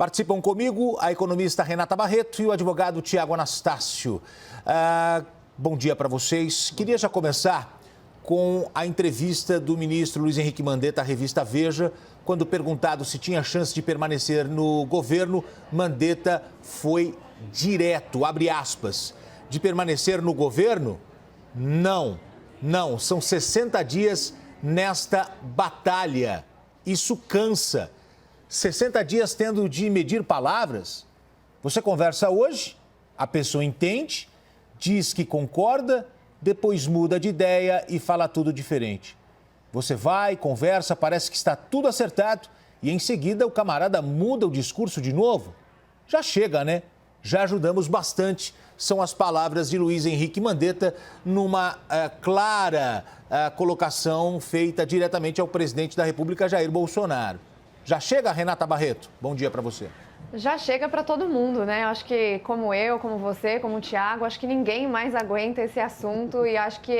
Participam comigo a economista Renata Barreto e o advogado Tiago Anastácio. Bom dia para vocês. Queria já começar com a entrevista do ministro Luiz Henrique Mandetta à revista Veja. Quando perguntado se tinha chance de permanecer no governo, Mandetta foi direto, abre aspas. De permanecer no governo? Não, são 60 dias nesta batalha. Isso cansa. 60 dias tendo de medir palavras. Você conversa hoje, a pessoa entende, diz que concorda, depois muda de ideia e fala tudo diferente. Você vai, conversa, parece que está tudo acertado e em seguida o camarada muda o discurso de novo. Já chega, né? Já ajudamos bastante. São as palavras de Luiz Henrique Mandetta numa clara colocação feita diretamente ao presidente da República, Jair Bolsonaro. Já chega, Renata Barreto? Bom dia para você. Já chega para todo mundo, né? Acho que como eu, como você, como o Tiago, acho que ninguém mais aguenta esse assunto e acho que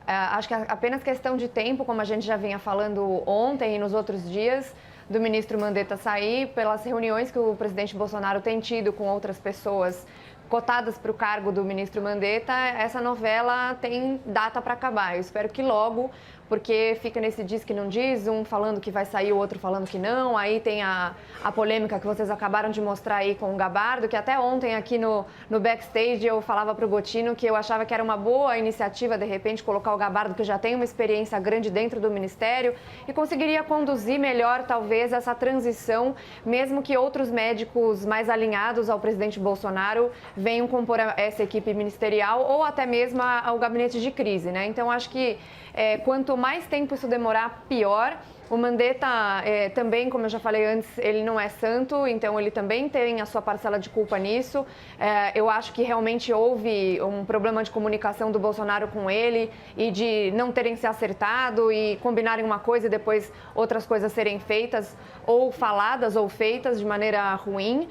acho que é apenas questão de tempo, como a gente já vinha falando ontem e nos outros dias, do ministro Mandetta sair pelas reuniões que o presidente Bolsonaro tem tido com outras pessoas cotadas para o cargo do ministro Mandetta. Essa novela tem data para acabar. Eu espero que logo, porque fica nesse diz que não diz, um falando que vai sair, o outro falando que não. Aí tem a polêmica que vocês acabaram de mostrar aí com o Gabardo, que até ontem aqui no backstage eu falava para o Gotino que eu achava que era uma boa iniciativa, de repente, colocar o Gabardo, que já tem uma experiência grande dentro do Ministério, e conseguiria conduzir melhor, talvez, essa transição, mesmo que outros médicos mais alinhados ao presidente Bolsonaro venham compor essa equipe ministerial ou até mesmo o gabinete de crise, né? Então, acho que quanto mais tempo isso demorar, pior. O Mandetta também, como eu já falei antes, ele não é santo, então ele também tem a sua parcela de culpa nisso. Eu acho que realmente houve um problema de comunicação do Bolsonaro com ele e de não terem se acertado e combinarem uma coisa e depois outras coisas serem feitas ou faladas ou feitas de maneira ruim.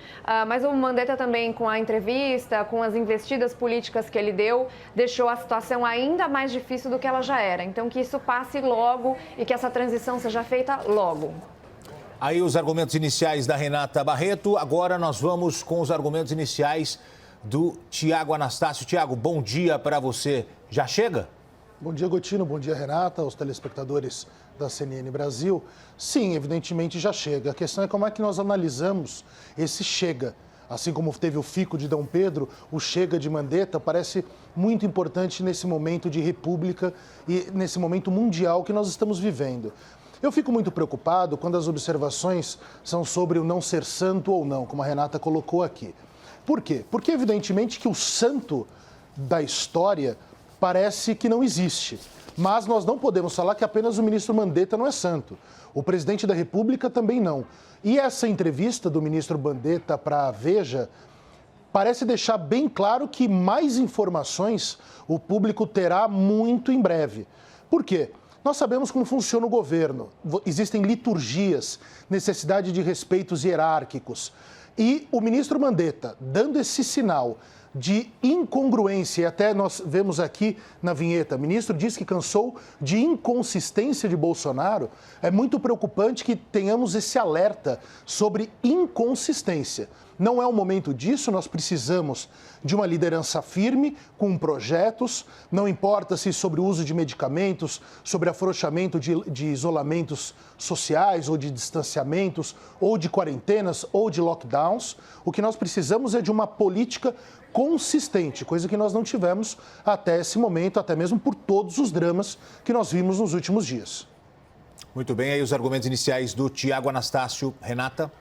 Mas o Mandetta também, com a entrevista, com as investidas políticas que ele deu, deixou a situação ainda mais difícil do que ela já era. Então que isso passe logo e que essa transição seja feita logo. Aí os argumentos iniciais da Renata Barreto. Agora nós vamos com os argumentos iniciais do Tiago Anastácio. Tiago, bom dia para você. Já chega? Bom dia, Gotino. Bom dia, Renata, aos telespectadores da CNN Brasil. Sim, evidentemente já chega. A questão é como é que nós analisamos esse chega. Assim como teve o fico de Dom Pedro, o chega de Mandetta parece muito importante nesse momento de república e nesse momento mundial que nós estamos vivendo. Eu fico muito preocupado quando as observações são sobre o não ser santo ou não, como a Renata colocou aqui. Por quê? Porque evidentemente que o santo da história parece que não existe. Mas nós não podemos falar que apenas o ministro Mandetta não é santo. O presidente da República também não. E essa entrevista do ministro Mandetta para a Veja parece deixar bem claro que mais informações o público terá muito em breve. Por quê? Nós sabemos como funciona o governo. Existem liturgias, necessidade de respeitos hierárquicos. E o ministro Mandetta, dando esse sinal de incongruência, e até nós vemos aqui na vinheta, o ministro diz que cansou de inconsistência de Bolsonaro, é muito preocupante que tenhamos esse alerta sobre inconsistência. Não é o momento disso, nós precisamos de uma liderança firme, com projetos, não importa se sobre o uso de medicamentos, sobre afrouxamento de isolamentos sociais ou de distanciamentos, ou de quarentenas, ou de lockdowns. O que nós precisamos é de uma política consistente, coisa que nós não tivemos até esse momento, até mesmo por todos os dramas que nós vimos nos últimos dias. Muito bem, aí os argumentos iniciais do Tiago Anastácio. Renata?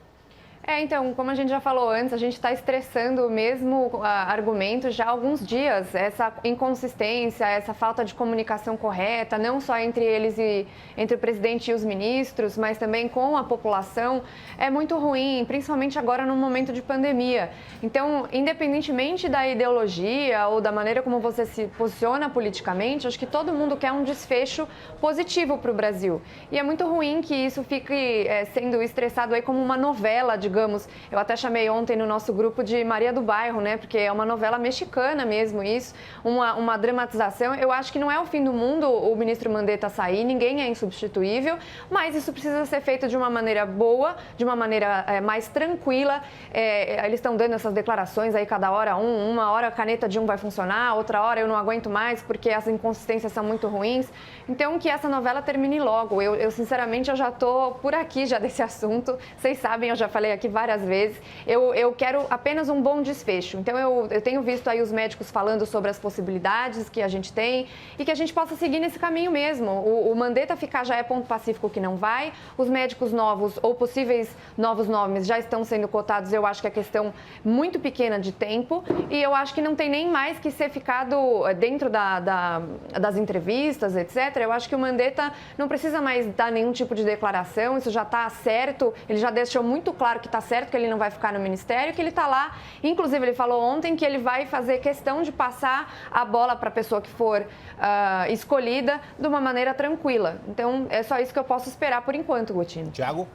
Então, como a gente já falou antes, a gente está estressando o mesmo argumento já há alguns dias. Essa inconsistência, essa falta de comunicação correta, não só entre eles e entre o presidente e os ministros, mas também com a população, é muito ruim, principalmente agora no momento de pandemia. Então, independentemente da ideologia ou da maneira como você se posiciona politicamente, acho que todo mundo quer um desfecho positivo para o Brasil. E é muito ruim que isso fique sendo estressado aí como uma novela de digamos, eu até chamei ontem no nosso grupo de Maria do Bairro, né? Porque é uma novela mexicana mesmo isso, uma dramatização. Eu acho que não é o fim do mundo o ministro Mandetta sair, ninguém é insubstituível, mas isso precisa ser feito de uma maneira boa, de uma maneira mais tranquila. Eles estão dando essas declarações aí cada hora, uma hora a caneta de um vai funcionar, outra hora eu não aguento mais porque as inconsistências são muito ruins. Então, que essa novela termine logo. Eu sinceramente, eu já estou por aqui já desse assunto. Vocês sabem, eu já falei aqui várias vezes. Eu quero apenas um bom desfecho. Então, eu tenho visto aí os médicos falando sobre as possibilidades que a gente tem e que a gente possa seguir nesse caminho mesmo. O Mandetta ficar já é ponto pacífico que não vai. Os médicos novos ou possíveis novos nomes já estão sendo cotados. Eu acho que é questão muito pequena de tempo e eu acho que não tem nem mais que ser ficado dentro das entrevistas, etc. Eu acho que o Mandetta não precisa mais dar nenhum tipo de declaração, isso já está certo, ele já deixou muito claro que está certo, que ele não vai ficar no ministério, que ele está lá. Inclusive, ele falou ontem que ele vai fazer questão de passar a bola para a pessoa que for escolhida de uma maneira tranquila. Então, é só isso que eu posso esperar por enquanto, Gotino. Tiago?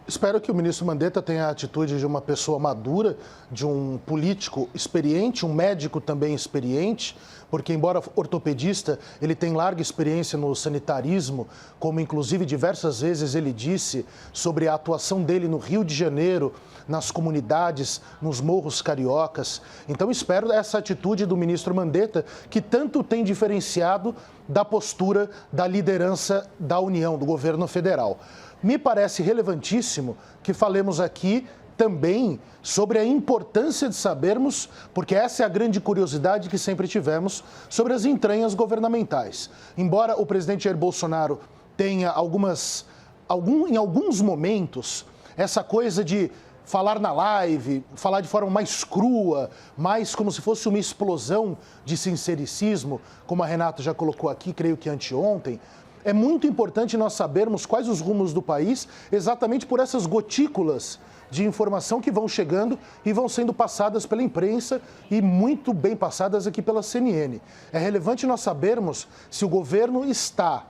Espero que o ministro Mandetta tenha a atitude de uma pessoa madura, de um político experiente, um médico também experiente, porque, embora ortopedista, ele tem larga experiência no sanitarismo, como inclusive diversas vezes ele disse sobre a atuação dele no Rio de Janeiro, nas comunidades, nos morros cariocas. Então, espero essa atitude do ministro Mandetta, que tanto tem diferenciado da postura da liderança da União, do governo federal. Me parece relevantíssimo que falemos aqui também sobre a importância de sabermos, porque essa é a grande curiosidade que sempre tivemos, sobre as entranhas governamentais. Embora o presidente Jair Bolsonaro tenha em alguns momentos, essa coisa de falar na live, falar de forma mais crua, mais como se fosse uma explosão de sincericismo, como a Renata já colocou aqui, creio que anteontem, é muito importante nós sabermos quais os rumos do país, exatamente por essas gotículas de informação que vão chegando e vão sendo passadas pela imprensa e muito bem passadas aqui pela CNN. É relevante nós sabermos se o governo está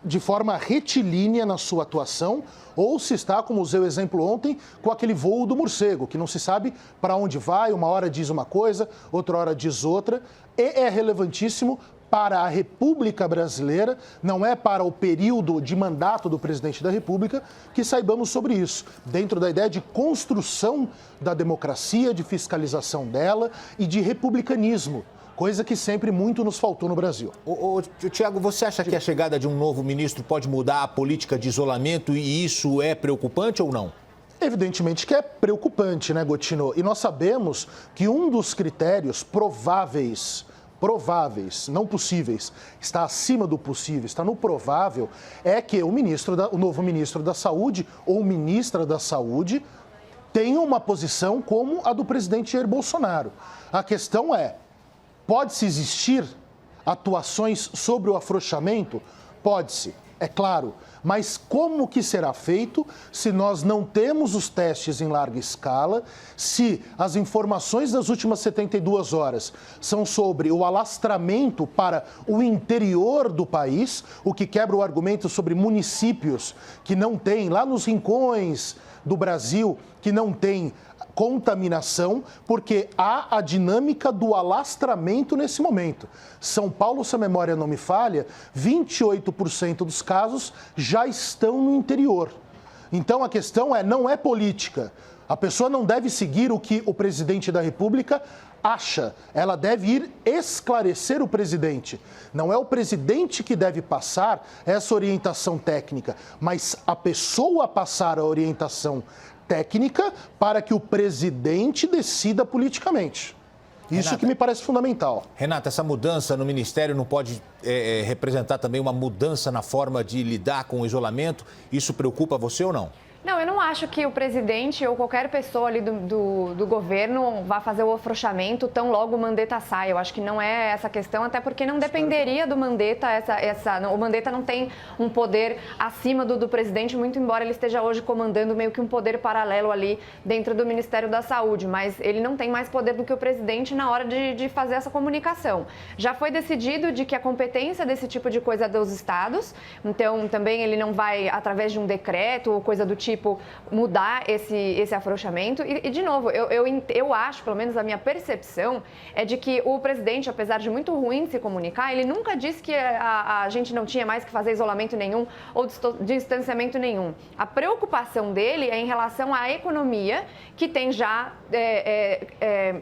de forma retilínea na sua atuação ou se está, como usei o exemplo ontem, com aquele voo do morcego, que não se sabe para onde vai, uma hora diz uma coisa, outra hora diz outra, e é relevantíssimo para a República Brasileira, não é para o período de mandato do presidente da República, que saibamos sobre isso, dentro da ideia de construção da democracia, de fiscalização dela e de republicanismo, coisa que sempre muito nos faltou no Brasil. Tiago, você acha que a chegada de um novo ministro pode mudar a política de isolamento e isso é preocupante ou não? Evidentemente que é preocupante, né, Gotino? E nós sabemos que um dos critérios prováveis, não possíveis, está acima do possível, está no provável, é que o novo ministro da Saúde ou ministra da Saúde tenha uma posição como a do presidente Jair Bolsonaro. A questão é, pode-se existir atuações sobre o afrouxamento? Pode-se, é claro. Mas como que será feito se nós não temos os testes em larga escala, se as informações das últimas 72 horas são sobre o alastramento para o interior do país, o que quebra o argumento sobre municípios que não têm, lá nos rincões do Brasil, que não têm contaminação, porque há a dinâmica do alastramento nesse momento. São Paulo, se a memória não me falha, 28% dos casos já estão no interior. Então a questão não é política. A pessoa não deve seguir o que o presidente da República acha. Ela deve ir esclarecer o presidente. Não é o presidente que deve passar essa orientação técnica, mas a pessoa passar a orientação técnica para que o presidente decida politicamente. Isso Renata, que me parece fundamental. Renata, essa mudança no Ministério não pode representar também uma mudança na forma de lidar com o isolamento? Isso preocupa você ou não? Não, eu não acho que o presidente ou qualquer pessoa ali do governo vá fazer o afrouxamento tão logo o Mandetta sai. Eu acho que não é essa questão, até porque não dependeria do Mandetta. O Mandetta não tem um poder acima do presidente, muito embora ele esteja hoje comandando meio que um poder paralelo ali dentro do Ministério da Saúde. Mas ele não tem mais poder do que o presidente na hora de fazer essa comunicação. Já foi decidido de que a competência desse tipo de coisa é dos estados, então também ele não vai, através de um decreto ou coisa do tipo, tipo, mudar esse afrouxamento. E de novo, eu acho, pelo menos a minha percepção, é de que o presidente, apesar de muito ruim de se comunicar, ele nunca disse que a gente não tinha mais que fazer isolamento nenhum ou distanciamento nenhum. A preocupação dele é em relação à economia, que tem já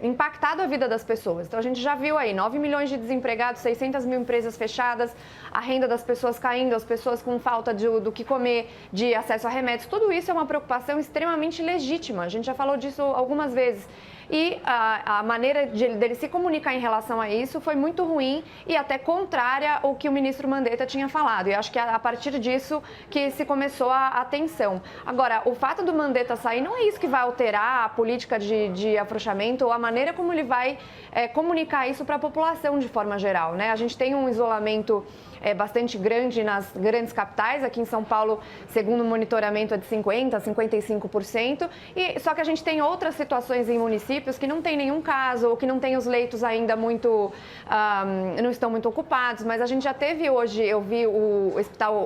impactado a vida das pessoas. Então, a gente já viu aí 9 milhões de desempregados, 600 mil empresas fechadas, a renda das pessoas caindo, as pessoas com falta do que comer, de acesso a remédios. Tudo isso é uma preocupação extremamente legítima. A gente já falou disso algumas vezes. E a maneira dele se comunicar em relação a isso foi muito ruim e até contrária ao que o ministro Mandetta tinha falado. E acho que a partir disso que se começou a tensão. Agora, o fato do Mandetta sair não é isso que vai alterar a política de afrouxamento ou a maneira como ele vai comunicar isso para a população de forma geral, né? A gente tem um isolamento bastante grande nas grandes capitais. Aqui em São Paulo, segundo o monitoramento, é de 50% a 55%. Só que a gente tem outras situações em municípios que não tem nenhum caso ou que não tem os leitos ainda não estão muito ocupados. Mas a gente já teve hoje, eu vi o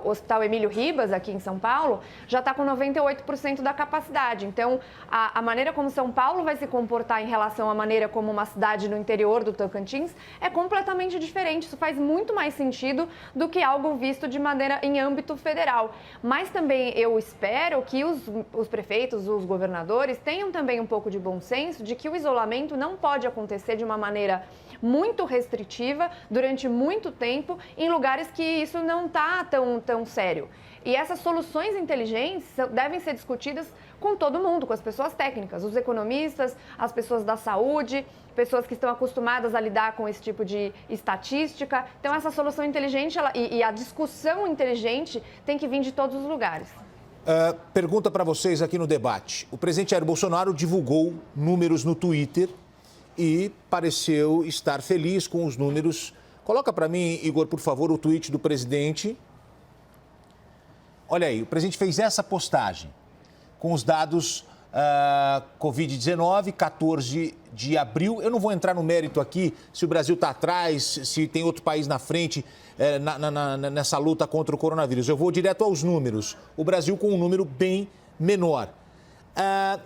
Hospital Emílio Ribas, aqui em São Paulo, já está com 98% da capacidade. Então, a maneira como São Paulo vai se comportar em relação à maneira como uma cidade no interior do Tocantins é completamente diferente. Isso faz muito mais sentido do que algo visto de maneira em âmbito federal. Mas também eu espero que os prefeitos, os governadores tenham também um pouco de bom senso de que o isolamento não pode acontecer de uma maneira muito restritiva durante muito tempo em lugares que isso não está tão sério. E essas soluções inteligentes devem ser discutidas com todo mundo, com as pessoas técnicas, os economistas, as pessoas da saúde, pessoas que estão acostumadas a lidar com esse tipo de estatística. Então, essa solução inteligente e a discussão inteligente tem que vir de todos os lugares. Pergunta para vocês aqui no debate. O presidente Jair Bolsonaro divulgou números no Twitter e pareceu estar feliz com os números. Coloca para mim, Igor, por favor, o tweet do presidente. Olha aí, o presidente fez essa postagem com os dados Covid-19, 14 de abril. Eu não vou entrar no mérito aqui se o Brasil está atrás, se tem outro país na frente nessa luta contra o coronavírus. Eu vou direto aos números. O Brasil com um número bem menor.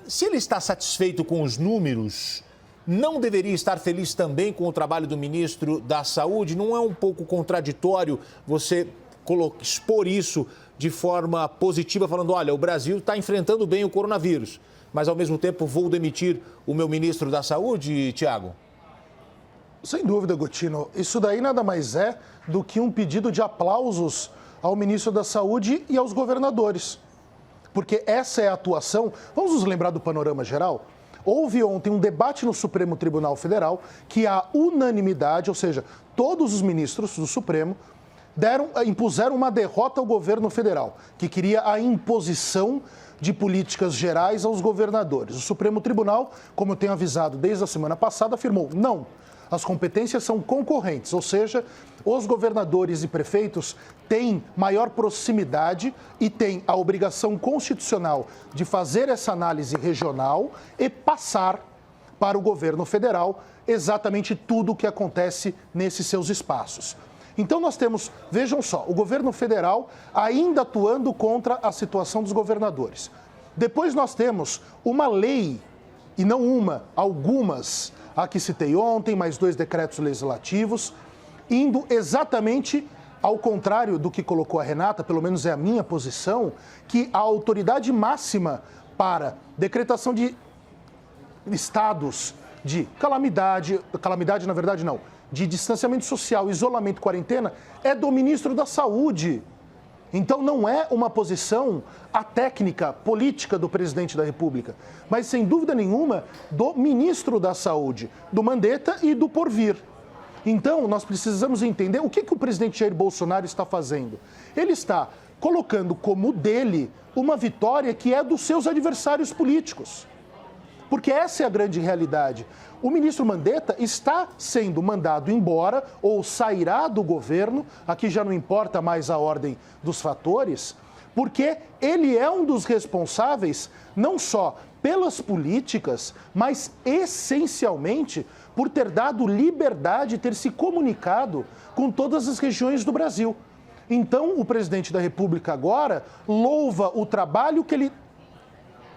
Se ele está satisfeito com os números, não deveria estar feliz também com o trabalho do ministro da Saúde? Não é um pouco contraditório você expor isso de forma positiva, falando, olha, o Brasil está enfrentando bem o coronavírus, mas ao mesmo tempo vou demitir o meu ministro da Saúde, Tiago? Sem dúvida, Gotino. Isso daí nada mais é do que um pedido de aplausos ao ministro da Saúde e aos governadores. Porque essa é a atuação. Vamos nos lembrar do panorama geral? Houve ontem um debate no Supremo Tribunal Federal que a unanimidade, ou seja, todos os ministros do Supremo, impuseram uma derrota ao governo federal, que queria a imposição de políticas gerais aos governadores. O Supremo Tribunal, como eu tenho avisado desde a semana passada, afirmou: não, as competências são concorrentes, ou seja, os governadores e prefeitos têm maior proximidade e têm a obrigação constitucional de fazer essa análise regional e passar para o governo federal exatamente tudo o que acontece nesses seus espaços. Então nós temos, vejam só, o governo federal ainda atuando contra a situação dos governadores. Depois nós temos uma lei, e não uma, algumas, a que citei ontem, mais 2 decretos legislativos, indo exatamente ao contrário do que colocou a Renata, pelo menos é a minha posição, que a autoridade máxima para decretação de estados de calamidade na verdade não, de distanciamento social, isolamento, quarentena, é do ministro da Saúde. Então não é uma posição técnica, política do presidente da República, mas sem dúvida nenhuma do ministro da Saúde, do Mandetta e do Porvir. Então nós precisamos entender o que o presidente Jair Bolsonaro está fazendo. Ele está colocando como dele uma vitória que é dos seus adversários políticos. Porque essa é a grande realidade. O ministro Mandetta está sendo mandado embora ou sairá do governo, aqui já não importa mais a ordem dos fatores, porque ele é um dos responsáveis não só pelas políticas, mas essencialmente por ter dado liberdade, ter se comunicado com todas as regiões do Brasil. Então, o presidente da República agora louva o trabalho que ele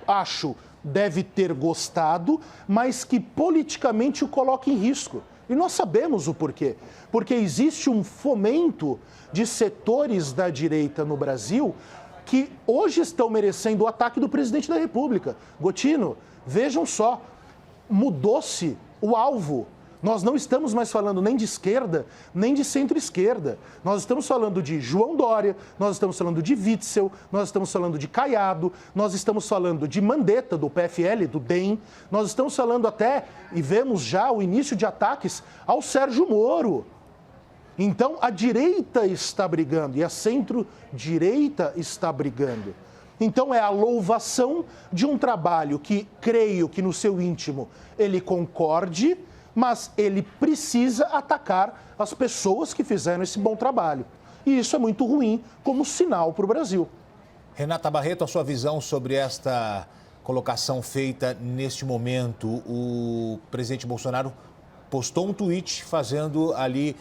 acho, deve ter gostado, mas que politicamente o coloca em risco. E nós sabemos o porquê. Porque existe um fomento de setores da direita no Brasil que hoje estão merecendo o ataque do presidente da República. Gotino, vejam só, mudou-se o alvo. Nós não estamos mais falando nem de esquerda, nem de centro-esquerda. Nós estamos falando de João Dória, nós estamos falando de Witzel, nós estamos falando de Caiado, nós estamos falando de Mandetta, do PFL, do DEM, nós estamos falando até, e vemos já o início de ataques ao Sérgio Moro. Então, a direita está brigando e a centro-direita está brigando. Então, é a louvação de um trabalho que, creio que no seu íntimo, ele concorde, mas ele precisa atacar as pessoas que fizeram esse bom trabalho. E isso é muito ruim como sinal para o Brasil. Renata Barreto, a sua visão sobre esta colocação feita neste momento. O presidente Bolsonaro postou um tweet fazendo ali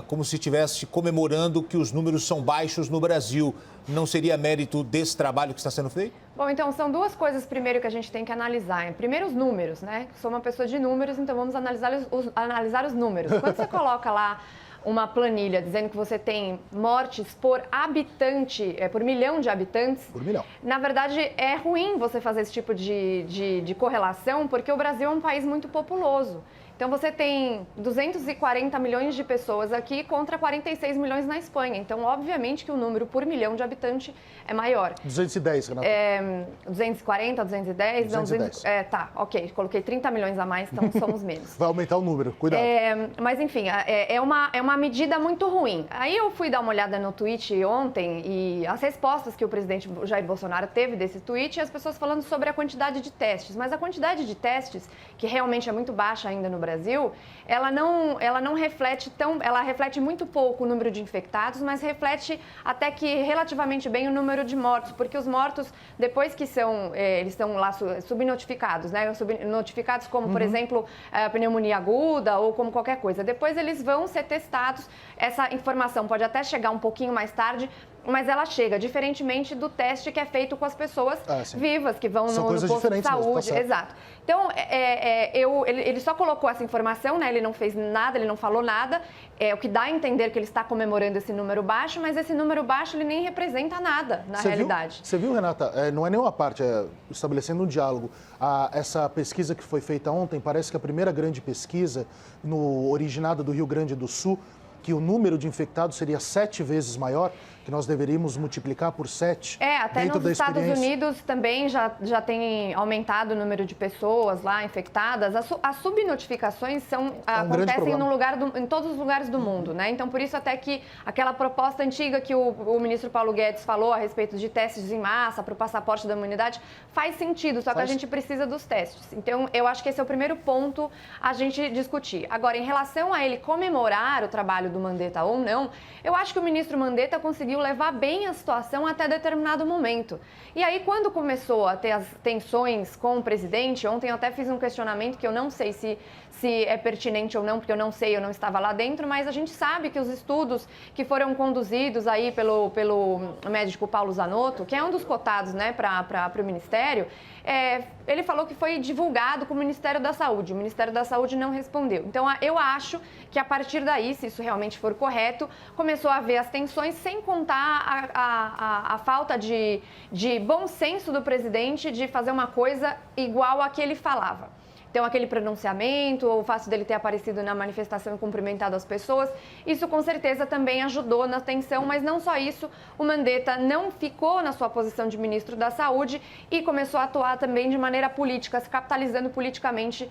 como se estivesse comemorando que os números são baixos no Brasil. Não seria mérito desse trabalho que está sendo feito? Bom, então são duas coisas primeiro que a gente tem que analisar. Primeiro, os números, né? Sou uma pessoa de números, então vamos analisar os números. Quando você coloca lá uma planilha dizendo que você tem mortes por habitante, por milhão de habitantes. Por milhão. Na verdade, é ruim você fazer esse tipo de correlação, porque o Brasil é um país muito populoso. Então, você tem 240 milhões de pessoas aqui contra 46 milhões na Espanha. Então, obviamente que o número por milhão de habitante é maior. 210, Renata. 240, 210? 210. Não, tá, ok. Coloquei 30 milhões a mais, então somos menos. Vai aumentar o número, cuidado. Mas, enfim, é uma medida muito ruim. Aí eu fui dar uma olhada no tweet ontem e as respostas que o presidente Jair Bolsonaro teve desse tweet e as pessoas falando sobre a quantidade de testes. Mas a quantidade de testes, que realmente é muito baixa ainda no Brasil, ela não reflete ela reflete muito pouco o número de infectados, mas reflete até que relativamente bem o número de mortos, porque os mortos, depois que eles são lá subnotificados, né? Subnotificados como, por exemplo, pneumonia aguda ou como qualquer coisa. Depois eles vão ser testados, essa informação pode até chegar um pouquinho mais tarde, mas ela chega, diferentemente do teste que é feito com as pessoas vivas, que vão no posto de saúde. Exato. Então, ele só colocou essa informação, né? Ele não fez nada, ele não falou nada, o que dá a entender que ele está comemorando esse número baixo, mas esse número baixo ele nem representa nada na realidade. Você viu, Renata? Não é nenhuma parte, estabelecendo um diálogo. Essa pesquisa que foi feita ontem, parece que a primeira grande pesquisa originada do Rio Grande do Sul, que o número de infectados seria 7 vezes maior, que nós deveríamos multiplicar por 7. Até nos Estados Unidos também já tem aumentado o número de pessoas lá infectadas. As subnotificações acontecem em todos os lugares do mundo, né? Então, por isso até que aquela proposta antiga que o ministro Paulo Guedes falou a respeito de testes em massa para o passaporte da imunidade faz sentido, só que a gente precisa dos testes. Então, eu acho que esse é o primeiro ponto a gente discutir. Agora, em relação a ele comemorar o trabalho do Mandetta ou não, eu acho que o ministro Mandetta conseguiu levar bem a situação até determinado momento. E aí, quando começou a ter as tensões com o presidente, ontem eu até fiz um questionamento que eu não sei se é pertinente ou não, porque eu não sei, eu não estava lá dentro, mas a gente sabe que os estudos que foram conduzidos aí pelo médico Paulo Zanotto, que é um dos cotados, né, para o Ministério, ele falou que foi divulgado com o Ministério da Saúde. O Ministério da Saúde não respondeu. Então, eu acho que a partir daí, se isso realmente for correto, começou a haver as tensões, sem contar a falta de bom senso do presidente de fazer uma coisa igual a que ele falava. Então, aquele pronunciamento, ou o fato dele ter aparecido na manifestação e cumprimentado as pessoas, isso com certeza também ajudou na tensão, mas não só isso, o Mandetta não ficou na sua posição de ministro da Saúde e começou a atuar também de maneira política, se capitalizando politicamente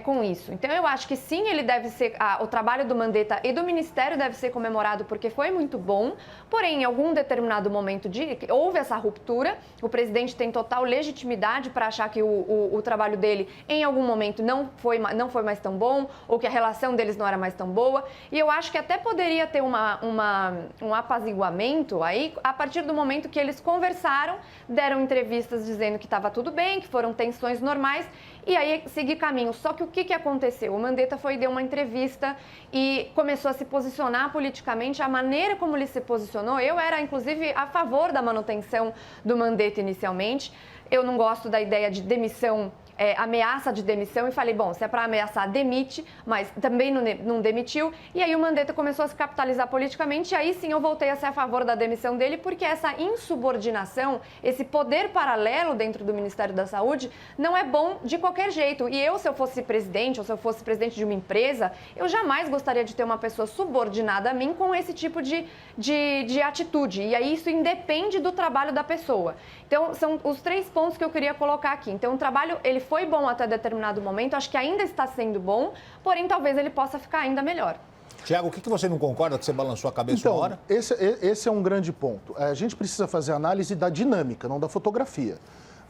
com isso. Então, eu acho que sim, ele deve ser, o trabalho do Mandetta e do Ministério deve ser comemorado porque foi muito bom, porém, em algum determinado momento houve essa ruptura, o presidente tem total legitimidade para achar que o trabalho dele, em algum momento não foi mais tão bom, ou que a relação deles não era mais tão boa, e eu acho que até poderia ter um apaziguamento aí, a partir do momento que eles conversaram, deram entrevistas dizendo que estava tudo bem, que foram tensões normais, e aí seguir caminho. Só que o que aconteceu? O Mandetta deu uma entrevista e começou a se posicionar politicamente. A maneira como ele se posicionou, eu era inclusive a favor da manutenção do Mandetta inicialmente. eu não gosto da ideia de demissão, ameaça de demissão, e falei, bom, se é para ameaçar, demite, mas também não demitiu. E aí o Mandetta começou a se capitalizar politicamente, e aí sim eu voltei a ser a favor da demissão dele, porque essa insubordinação, esse poder paralelo dentro do Ministério da Saúde, não é bom de qualquer jeito. E eu, se eu fosse presidente, ou se eu fosse presidente de uma empresa, eu jamais gostaria de ter uma pessoa subordinada a mim com esse tipo de atitude. E aí isso independe do trabalho da pessoa. Então, são os 3 pontos que eu queria colocar aqui. Então, o trabalho, ele foi bom até determinado momento, acho que ainda está sendo bom, porém, talvez ele possa ficar ainda melhor. Tiago, o que você não concorda que você balançou a cabeça uma hora? Esse é um grande ponto. A gente precisa fazer análise da dinâmica, não da fotografia.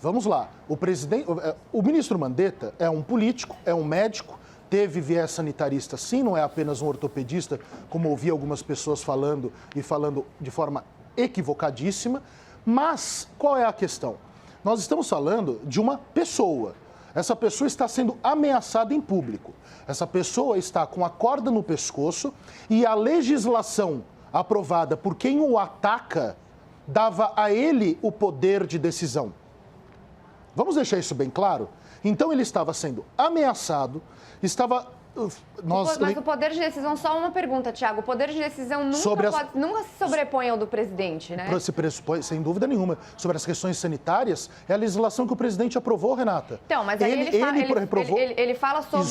Vamos lá. O ministro Mandetta é um político, é um médico, teve viés sanitarista sim, não é apenas um ortopedista, como ouvi algumas pessoas falando e falando de forma equivocadíssima. Mas qual é a questão? Nós estamos falando de uma pessoa. Essa pessoa está sendo ameaçada em público. Essa pessoa está com a corda no pescoço e a legislação aprovada por quem o ataca dava a ele o poder de decisão. Vamos deixar isso bem claro? Então ele estava sendo ameaçado, Mas o poder de decisão, só uma pergunta, Tiago, o poder de decisão nunca se sobrepõe ao do presidente, né? Se pressupõe, sem dúvida nenhuma. Sobre as questões sanitárias, é a legislação que o presidente aprovou, Renata. Então, mas aí ele fala sobre...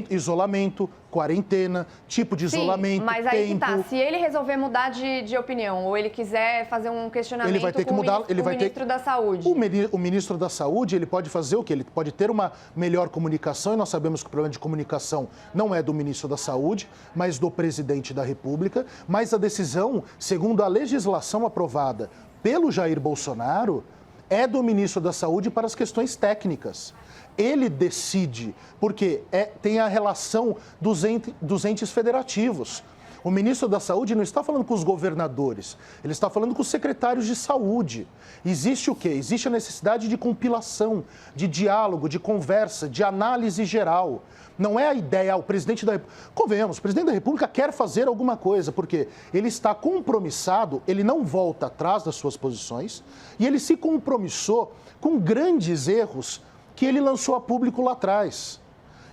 Isolamento, quarentena, tipo de isolamento, mas aí tempo. Que tá, se ele resolver mudar de opinião, ou ele quiser fazer um questionamento ele vai ter que mudar, o ministro da Saúde. O ministro da Saúde, ele pode fazer o quê? Ele pode ter uma melhor comunicação, e nós sabemos que o problema de comunicação não é do ministro da Saúde, mas do presidente da República, mas a decisão, segundo a legislação aprovada pelo Jair Bolsonaro, é do ministro da Saúde para as questões técnicas. Ele decide, porque tem a relação dos entes federativos. O ministro da Saúde não está falando com os governadores, ele está falando com os secretários de saúde. Existe o quê? Existe a necessidade de compilação, de diálogo, de conversa, de análise geral. Não é a ideia, o presidente da República... Convenhamos, o presidente da República quer fazer alguma coisa, porque ele está compromissado, ele não volta atrás das suas posições, e ele se compromissou com grandes erros que ele lançou a público lá atrás.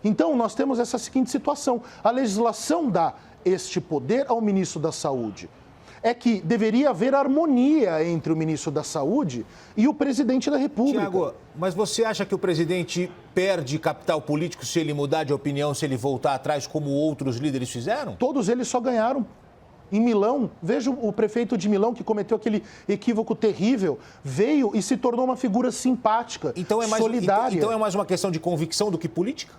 Então, nós temos essa seguinte situação. A legislação dá este poder ao ministro da Saúde. É que deveria haver harmonia entre o ministro da Saúde e o presidente da República. Tiago, mas você acha que o presidente perde capital político se ele mudar de opinião, se ele voltar atrás, como outros líderes fizeram? Todos eles só ganharam. Em Milão, veja o prefeito de Milão que cometeu aquele equívoco terrível, veio e se tornou uma figura simpática, solidária. Então é mais uma questão de convicção do que política?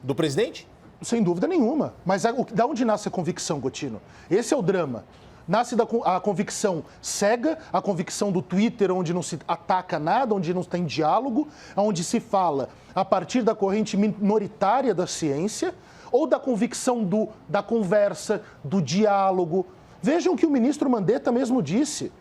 Do presidente? Sem dúvida nenhuma. Mas da onde nasce a convicção, Gotino? Esse é o drama. Nasce a convicção cega, a convicção do Twitter, onde não se ataca nada, onde não tem diálogo, onde se fala a partir da corrente minoritária da ciência, ou da convicção da conversa, do diálogo. Vejam que o ministro Mandetta mesmo disse.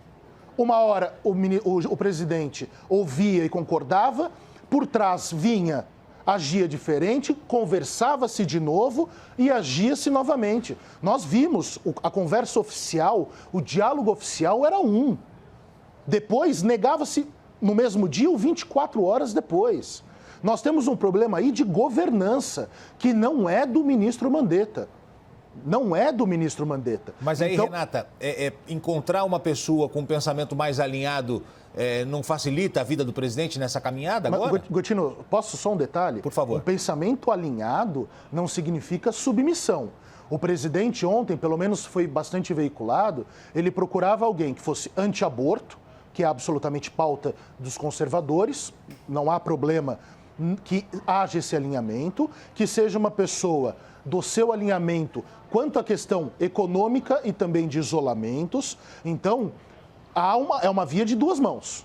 Uma hora o presidente ouvia e concordava, por trás vinha, agia diferente, conversava-se de novo e agia-se novamente. Nós vimos a conversa oficial, o diálogo oficial era um. Depois negava-se no mesmo dia ou 24 horas depois. Nós temos um problema aí de governança, que não é do ministro Mandetta. Não é do ministro Mandetta. Mas aí, então... Renata, encontrar uma pessoa com um pensamento mais alinhado não facilita a vida do presidente nessa caminhada agora? Mas, Gotino, posso só um detalhe? Por favor. Um pensamento alinhado não significa submissão. O presidente ontem, pelo menos foi bastante veiculado, ele procurava alguém que fosse anti-aborto, que é absolutamente pauta dos conservadores, não há problema que haja esse alinhamento, que seja uma pessoa do seu alinhamento quanto à questão econômica e também de isolamentos. Então, é uma via de duas mãos.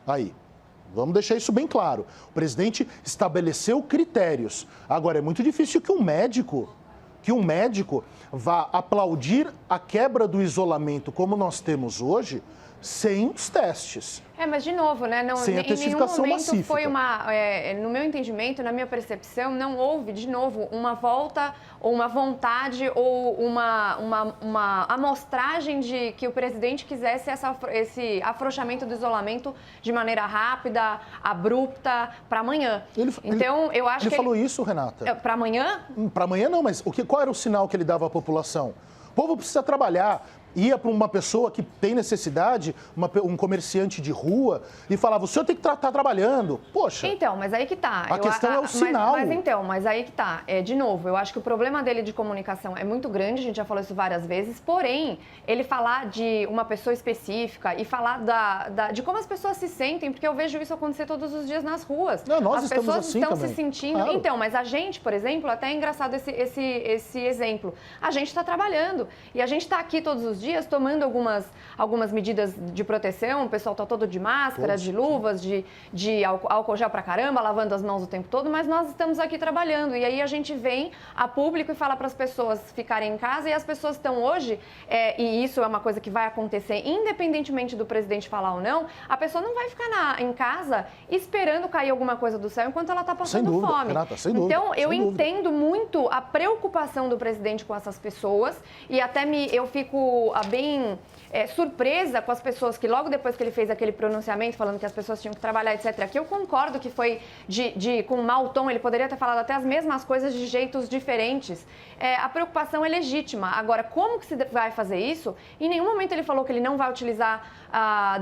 Aí, vamos deixar isso bem claro. O presidente estabeleceu critérios. Agora, é muito difícil que um médico vá aplaudir a quebra do isolamento como nós temos hoje, sem os testes. Mas de novo, né? Não, sem a em nenhum testificação momento maciça. foi no meu entendimento, na minha percepção, não houve, de novo, uma volta ou uma vontade ou uma amostragem de que o presidente quisesse esse afrouxamento do isolamento de maneira rápida, abrupta, para amanhã. Eu acho que ele falou isso, Renata? Para amanhã? Para amanhã não, mas qual era o sinal que ele dava à população? O povo precisa trabalhar. Ia para uma pessoa que tem necessidade, um comerciante de rua, e falava, o senhor tem que estar trabalhando. Poxa. Então, mas aí que tá. A questão é o sinal. Mas aí que tá. De novo, eu acho que o problema dele de comunicação é muito grande, a gente já falou isso várias vezes, porém, ele falar de uma pessoa específica e falar de como as pessoas se sentem, porque eu vejo isso acontecer todos os dias nas ruas. Não, nós as pessoas assim estão também. se sentindo... Claro. Então, mas a gente, por exemplo, até é engraçado esse exemplo. A gente está trabalhando e a gente está aqui todos os dias tomando algumas medidas de proteção, o pessoal está todo de máscara, de luvas, de álcool gel pra caramba, lavando as mãos o tempo todo, mas nós estamos aqui trabalhando. E aí a gente vem a público e fala para as pessoas ficarem em casa, e as pessoas estão hoje, e isso é uma coisa que vai acontecer independentemente do presidente falar ou não, a pessoa não vai ficar em casa esperando cair alguma coisa do céu enquanto ela está passando fome. Renata, sem dúvida, então, eu sem dúvida. entendo muito a preocupação do presidente com essas pessoas, e até eu fico bem surpresa com as pessoas que logo depois que ele fez aquele pronunciamento falando que as pessoas tinham que trabalhar, etc., que eu concordo que foi com mau tom, ele poderia ter falado até as mesmas coisas de jeitos diferentes. A preocupação é legítima. Agora, como que se vai fazer isso? Em nenhum momento ele falou que ele não vai utilizar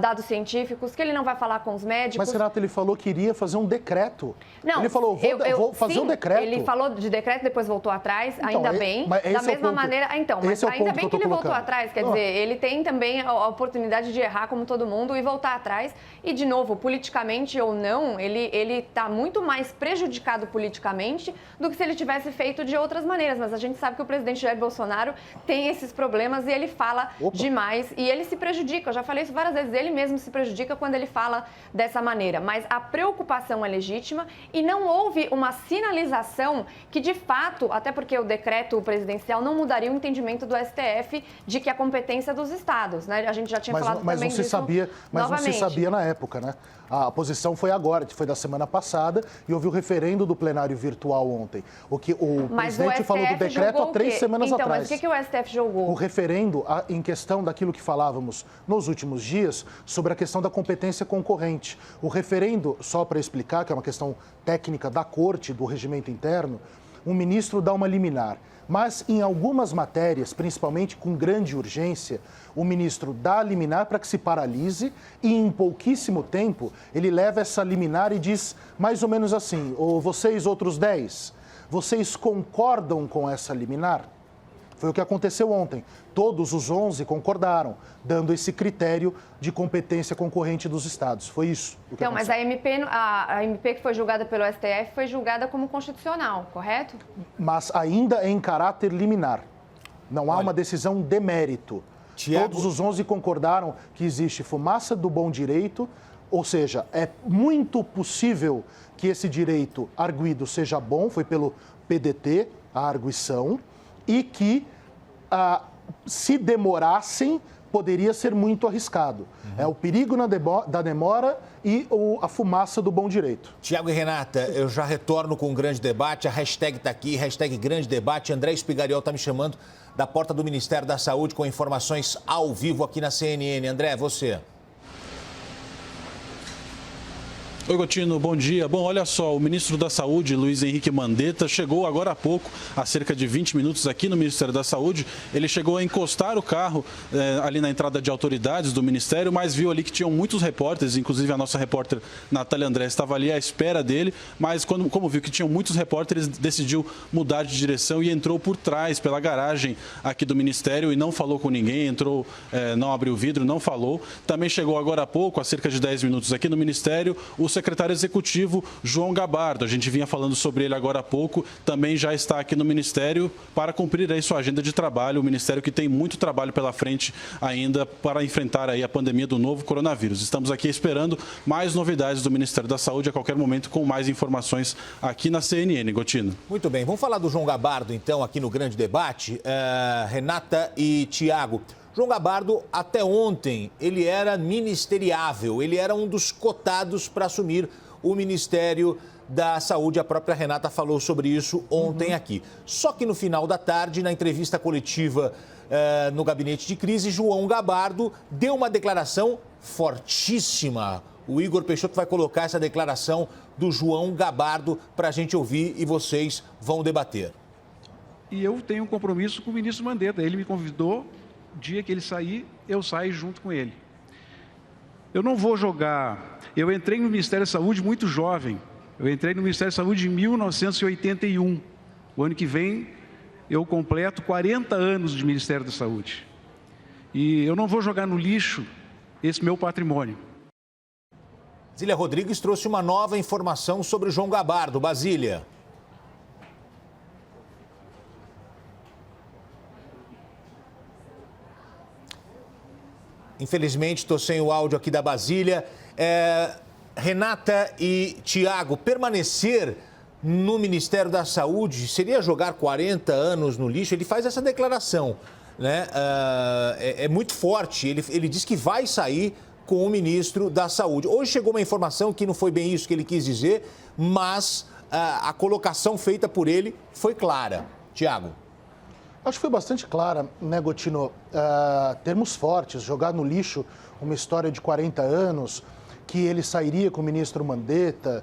dados científicos, que ele não vai falar com os médicos. Mas, Renato, ele falou que iria fazer um decreto. Não, ele falou, vou fazer um decreto. Ele falou de decreto, depois voltou atrás, então, ainda bem. Da mesma maneira... mas ainda bem que ele voltou atrás. Quer dizer, ele tem também a oportunidade de errar como todo mundo e voltar atrás. E, de novo, politicamente ou não, ele está muito mais prejudicado politicamente do que se ele tivesse feito de outras maneiras. Mas a gente sabe que o presidente Jair Bolsonaro tem esses problemas e ele fala demais e ele se prejudica. Eu já falei isso várias vezes, ele mesmo se prejudica quando ele fala dessa maneira. Mas a preocupação é legítima e não houve uma sinalização que, de fato, até porque o decreto presidencial não mudaria o entendimento do STF de que a competência dos estados, né? A gente já tinha falado também disso novamente. Mas não se sabia na época, né? A posição foi agora, que foi da semana passada, e houve o referendo do plenário virtual ontem. O presidente falou do decreto há 3 semanas atrás. Mas o que o STF julgou? O referendo em questão daquilo que falávamos nos últimos dias sobre a questão da competência concorrente. O referendo, só para explicar, que é uma questão técnica da corte, do regimento interno, um ministro dá uma liminar. Mas em algumas matérias, principalmente com grande urgência, o ministro dá a liminar para que se paralise e em pouquíssimo tempo ele leva essa liminar e diz mais ou menos assim, ou vocês outros 10, vocês concordam com essa liminar? Foi o que aconteceu ontem. Todos os 11 concordaram, dando esse critério de competência concorrente dos estados. Foi isso. Então, mas a MP que foi julgada pelo STF foi julgada como constitucional, correto? Mas ainda em caráter liminar. Não há uma decisão de mérito. Todos os 11 concordaram que existe fumaça do bom direito, ou seja, é muito possível que esse direito arguido seja bom, foi pelo PDT, a arguição, e que se demorassem, poderia ser muito arriscado. É o perigo da demora e a fumaça do bom direito. Tiago e Renata, eu já retorno com um grande debate. A hashtag está aqui, hashtag grande debate. André Spigariol está me chamando da porta do Ministério da Saúde com informações ao vivo aqui na CNN. André, você. Oi, Gotino, bom dia. Bom, olha só, o ministro da Saúde, Luiz Henrique Mandetta, chegou agora há pouco, há cerca de 20 minutos aqui no Ministério da Saúde. Ele chegou a encostar o carro ali na entrada de autoridades do Ministério, mas viu ali que tinham muitos repórteres, inclusive a nossa repórter Natália André estava ali à espera dele, mas como viu que tinham muitos repórteres, decidiu mudar de direção e entrou por trás, pela garagem aqui do Ministério e não falou com ninguém, entrou, não abriu o vidro, não falou. Também chegou agora há pouco, há cerca de 10 minutos aqui no Ministério, o secretário executivo João Gabardo. A gente vinha falando sobre ele agora há pouco, também já está aqui no Ministério para cumprir aí sua agenda de trabalho, o Ministério que tem muito trabalho pela frente ainda para enfrentar aí a pandemia do novo coronavírus. Estamos aqui esperando mais novidades do Ministério da Saúde a qualquer momento com mais informações aqui na CNN, Gotino. Muito bem, vamos falar do João Gabardo então aqui no grande debate. Renata e Tiago, João Gabardo, até ontem, ele era ministeriável, ele era um dos cotados para assumir o Ministério da Saúde. A própria Renata falou sobre isso ontem aqui. Só que no final da tarde, na entrevista coletiva no gabinete de crise, João Gabardo deu uma declaração fortíssima. O Igor Peixoto vai colocar essa declaração do João Gabardo para a gente ouvir e vocês vão debater. E eu tenho um compromisso com o ministro Mandetta. Ele me convidou, o dia que ele sair, eu saio junto com ele. Eu não vou jogar... Eu entrei no Ministério da Saúde muito jovem. Eu entrei no Ministério da Saúde em 1981. O ano que vem, eu completo 40 anos de Ministério da Saúde. E eu não vou jogar no lixo esse meu patrimônio. Basília Rodrigues trouxe uma nova informação sobre o João Gabardo. Basília. Infelizmente, estou sem o áudio aqui da Basília. Renata e Tiago, permanecer no Ministério da Saúde seria jogar 40 anos no lixo? Ele faz essa declaração, né? É muito forte. Ele diz que vai sair com o ministro da Saúde. Hoje chegou uma informação que não foi bem isso que ele quis dizer, mas a colocação feita por ele foi clara. Tiago. Acho que foi bastante clara, né, Gotino? Termos fortes, jogar no lixo uma história de 40 anos, que ele sairia com o ministro Mandetta.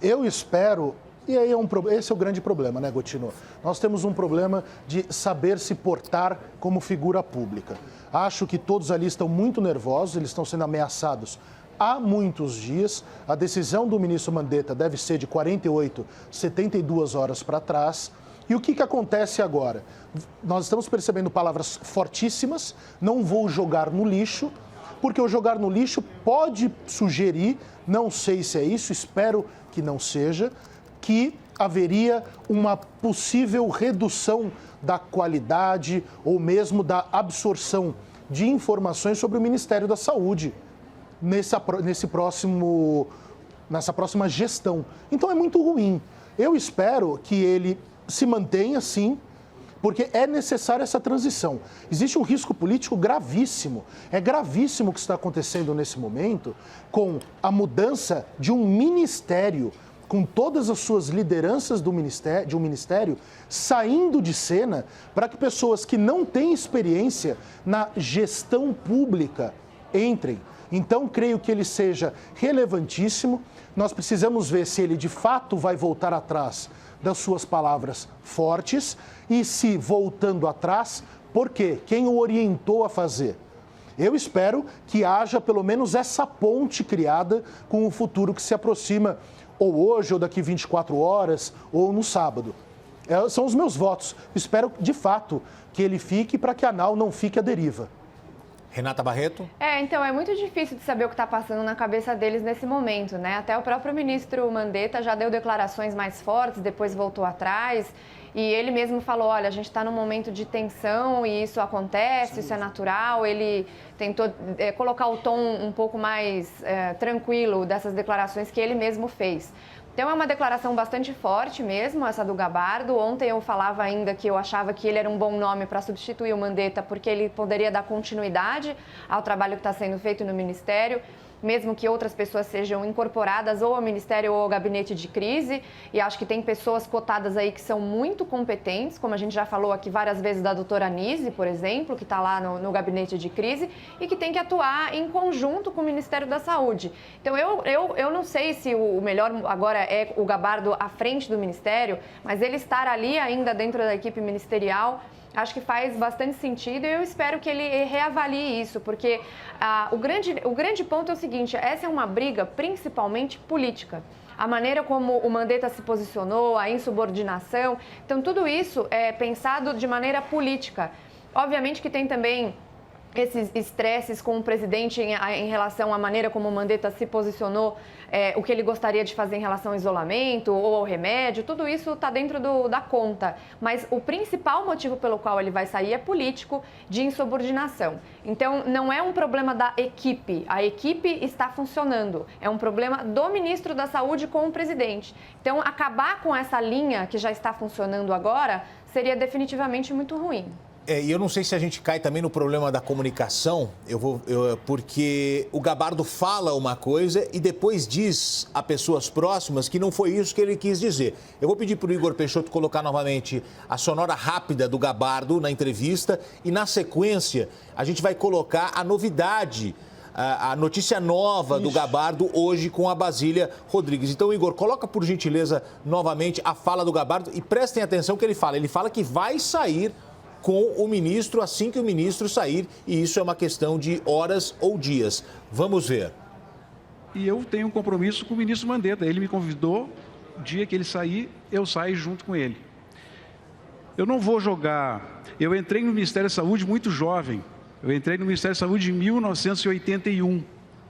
Eu espero, e aí esse é o grande problema, né, Gotino? Nós temos um problema de saber se portar como figura pública. Acho que todos ali estão muito nervosos, eles estão sendo ameaçados há muitos dias. A decisão do ministro Mandetta deve ser de 48, 72 horas para trás. E o que acontece agora? Nós estamos percebendo palavras fortíssimas, não vou jogar no lixo, porque o jogar no lixo pode sugerir, não sei se é isso, espero que não seja, que haveria uma possível redução da qualidade ou mesmo da absorção de informações sobre o Ministério da Saúde nessa próxima gestão. Então é muito ruim. Eu espero que ele se mantenha sim, porque é necessária essa transição. Existe um risco político gravíssimo. É gravíssimo o que está acontecendo nesse momento com a mudança de um ministério, com todas as suas lideranças de um ministério saindo de cena para que pessoas que não têm experiência na gestão pública entrem. Então, creio que ele seja relevantíssimo. Nós precisamos ver se ele de fato vai voltar atrás das suas palavras fortes e se voltando atrás, por quê? Quem o orientou a fazer? Eu espero que haja pelo menos essa ponte criada com o futuro que se aproxima, ou hoje, ou daqui 24 horas, ou no sábado. São os meus votos. Espero, de fato, que ele fique para que a ANAL não fique à deriva. Renata Barreto? Então é muito difícil de saber o que está passando na cabeça deles nesse momento, né? Até o próprio ministro Mandetta já deu declarações mais fortes, depois voltou atrás. E ele mesmo falou, olha, a gente está num momento de tensão e isso acontece, isso é natural. Ele tentou colocar o tom um pouco mais tranquilo dessas declarações que ele mesmo fez. Então é uma declaração bastante forte mesmo, essa do Gabardo. Ontem eu falava ainda que eu achava que ele era um bom nome para substituir o Mandetta, porque ele poderia dar continuidade ao trabalho que está sendo feito no Ministério, mesmo que outras pessoas sejam incorporadas ou ao Ministério ou ao Gabinete de Crise. E acho que tem pessoas cotadas aí que são muito competentes, como a gente já falou aqui várias vezes da doutora Anise, por exemplo, que está lá no Gabinete de Crise e que tem que atuar em conjunto com o Ministério da Saúde. Então, eu não sei se o melhor agora é o Gabardo à frente do Ministério, mas ele estar ali ainda dentro da equipe ministerial, acho que faz bastante sentido e eu espero que ele reavalie isso, porque o grande ponto é o seguinte, essa é uma briga principalmente política. A maneira como o Mandetta se posicionou, a insubordinação, então tudo isso é pensado de maneira política. Obviamente que tem também esses estresses com o presidente em relação à maneira como o Mandetta se posicionou, o que ele gostaria de fazer em relação ao isolamento ou ao remédio, tudo isso está dentro da conta. Mas o principal motivo pelo qual ele vai sair é político, de insubordinação. Então, não é um problema da equipe, a equipe está funcionando, é um problema do ministro da Saúde com o presidente. Então, acabar com essa linha que já está funcionando agora seria definitivamente muito ruim. E eu não sei se a gente cai também no problema da comunicação, porque o Gabardo fala uma coisa e depois diz a pessoas próximas que não foi isso que ele quis dizer. Eu vou pedir para o Igor Peixoto colocar novamente a sonora rápida do Gabardo na entrevista e, na sequência, a gente vai colocar a novidade, a notícia nova do Gabardo hoje com a Basília Rodrigues. Então, Igor, coloca por gentileza novamente a fala do Gabardo e prestem atenção que ele fala. Ele fala que vai sair com o ministro assim que o ministro sair, e isso é uma questão de horas ou dias. Vamos ver. E eu tenho um compromisso com o ministro Mandetta. Ele me convidou, o dia que ele sair, eu saio junto com ele. Eu não vou jogar... Eu entrei no Ministério da Saúde muito jovem. Eu entrei no Ministério da Saúde em 1981.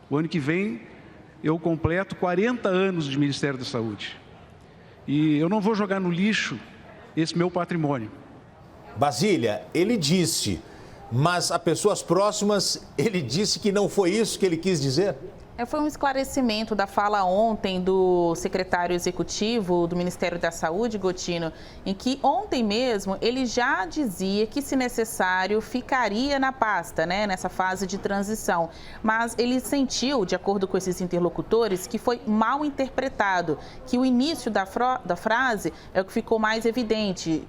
O ano que vem eu completo 40 anos de Ministério da Saúde. E eu não vou jogar no lixo esse meu patrimônio. Basília, ele disse, mas a pessoas próximas, ele disse que não foi isso que ele quis dizer? Foi um esclarecimento da fala ontem do secretário executivo do Ministério da Saúde, Gotino, em que ontem mesmo ele já dizia que, se necessário, ficaria na pasta, nessa fase de transição. Mas ele sentiu, de acordo com esses interlocutores, que foi mal interpretado, que o início da frase é o que ficou mais evidente,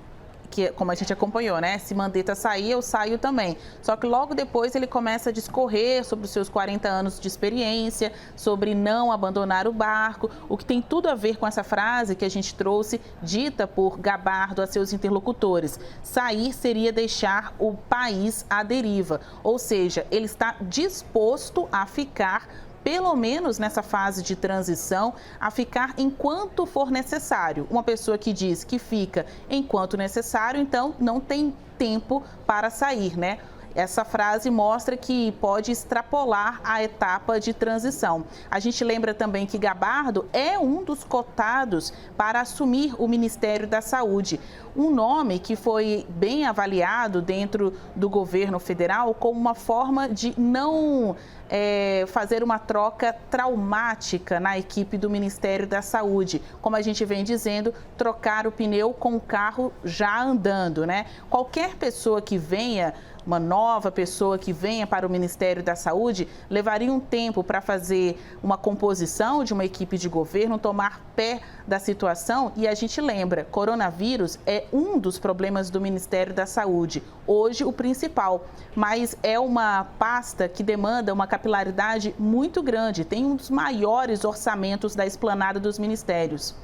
que, como a gente acompanhou, se Mandetta sair, eu saio também. Só que logo depois ele começa a discorrer sobre os seus 40 anos de experiência, sobre não abandonar o barco, o que tem tudo a ver com essa frase que a gente trouxe, dita por Gabardo a seus interlocutores. Sair seria deixar o país à deriva, ou seja, ele está disposto a ficar, pelo menos nessa fase de transição, a ficar enquanto for necessário. Uma pessoa que diz que fica enquanto necessário, então não tem tempo para sair, Essa frase mostra que pode extrapolar a etapa de transição. A gente lembra também que Gabardo é um dos cotados para assumir o Ministério da Saúde. Um nome que foi bem avaliado dentro do governo federal como uma forma de não fazer uma troca traumática na equipe do Ministério da Saúde. Como a gente vem dizendo, trocar o pneu com o carro já andando, Qualquer pessoa que venha, uma nova pessoa que venha para o Ministério da Saúde, levaria um tempo para fazer uma composição de uma equipe de governo, tomar pé da situação. E a gente lembra, coronavírus é um dos problemas do Ministério da Saúde, hoje o principal, mas é uma pasta que demanda uma capilaridade muito grande, tem um dos maiores orçamentos da esplanada dos ministérios.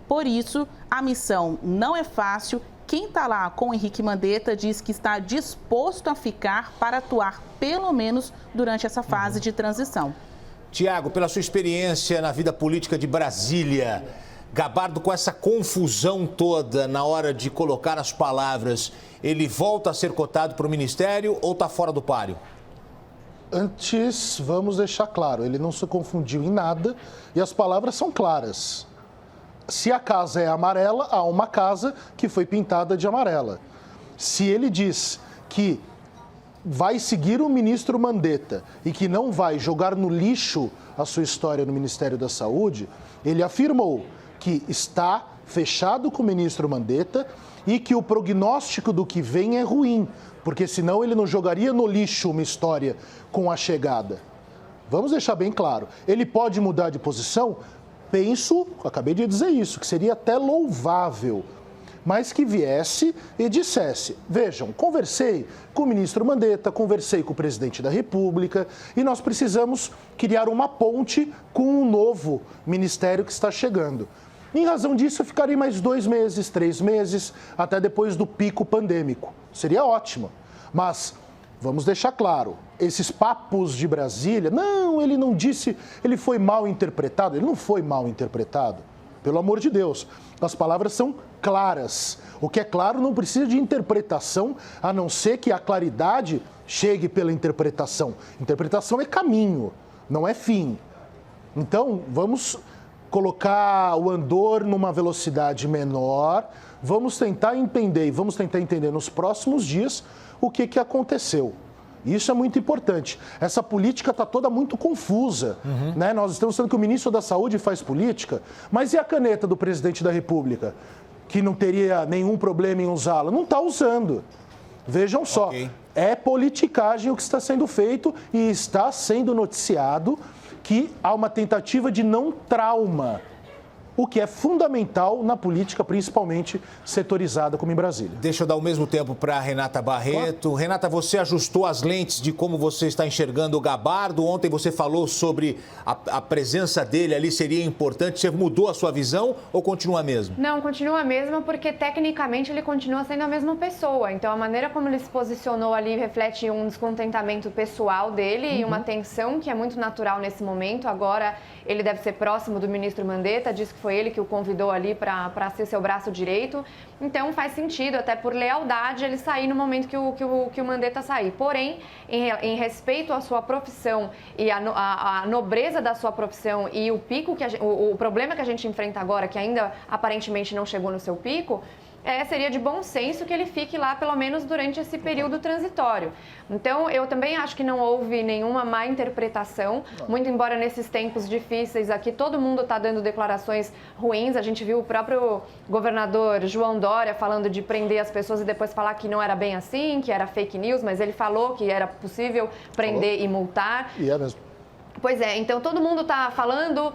Por isso, a missão não é fácil. Quem está lá com o Henrique Mandetta diz que está disposto a ficar para atuar, pelo menos, durante essa fase de transição. Tiago, pela sua experiência na vida política de Brasília, Gabardo, com essa confusão toda na hora de colocar as palavras, ele volta a ser cotado para o Ministério ou está fora do páreo? Antes, vamos deixar claro, ele não se confundiu em nada e as palavras são claras. Se a casa é amarela, há uma casa que foi pintada de amarela. Se ele diz que vai seguir o ministro Mandetta e que não vai jogar no lixo a sua história no Ministério da Saúde, ele afirmou que está fechado com o ministro Mandetta e que o prognóstico do que vem é ruim, porque senão ele não jogaria no lixo uma história com a chegada. Vamos deixar bem claro, ele pode mudar de posição? Penso, acabei de dizer isso, que seria até louvável, mas que viesse e dissesse, vejam, conversei com o ministro Mandetta, conversei com o presidente da República e nós precisamos criar uma ponte com um novo ministério que está chegando. Em razão disso, eu ficarei mais 2 meses, 3 meses, até depois do pico pandêmico. Seria ótimo, mas vamos deixar claro, esses papos de Brasília, não, ele não disse, ele foi mal interpretado. Ele não foi mal interpretado, pelo amor de Deus. As palavras são claras. O que é claro não precisa de interpretação, a não ser que a claridade chegue pela interpretação. Interpretação é caminho, não é fim. Então, vamos colocar o andor numa velocidade menor, vamos tentar entender, nos próximos dias o que aconteceu. Isso é muito importante. Essa política está toda muito confusa. Nós estamos dizendo que o ministro da Saúde faz política, mas e a caneta do presidente da República, que não teria nenhum problema em usá-la? Não está usando. Vejam só, é politicagem o que está sendo feito e está sendo noticiado que há uma tentativa de não trauma, o que é fundamental na política, principalmente setorizada como em Brasília. Deixa eu dar o mesmo tempo para a Renata Barreto. Claro. Renata, você ajustou as lentes de como você está enxergando o Gabardo. Ontem você falou sobre a presença dele ali seria importante. Você mudou a sua visão ou continua a mesma? Não, continua a mesma porque tecnicamente ele continua sendo a mesma pessoa. Então a maneira como ele se posicionou ali reflete um descontentamento pessoal dele e uma tensão que é muito natural nesse momento. Agora ele deve ser próximo do ministro Mandetta, disse que foi ele que o convidou ali para ser seu braço direito. Então faz sentido, até por lealdade, ele sair no momento que o Mandetta sair. Porém, em respeito à sua profissão e à nobreza da sua profissão e o pico, o problema que a gente enfrenta agora, que ainda aparentemente não chegou no seu pico, seria de bom senso que ele fique lá pelo menos durante esse período transitório. Então, eu também acho que não houve nenhuma má interpretação, muito embora nesses tempos difíceis aqui todo mundo está dando declarações ruins. A gente viu o próprio governador João Dória falando de prender as pessoas e depois falar que não era bem assim, que era fake news, mas ele falou que era possível prender e multar. E é mesmo. Pois é, então todo mundo está falando,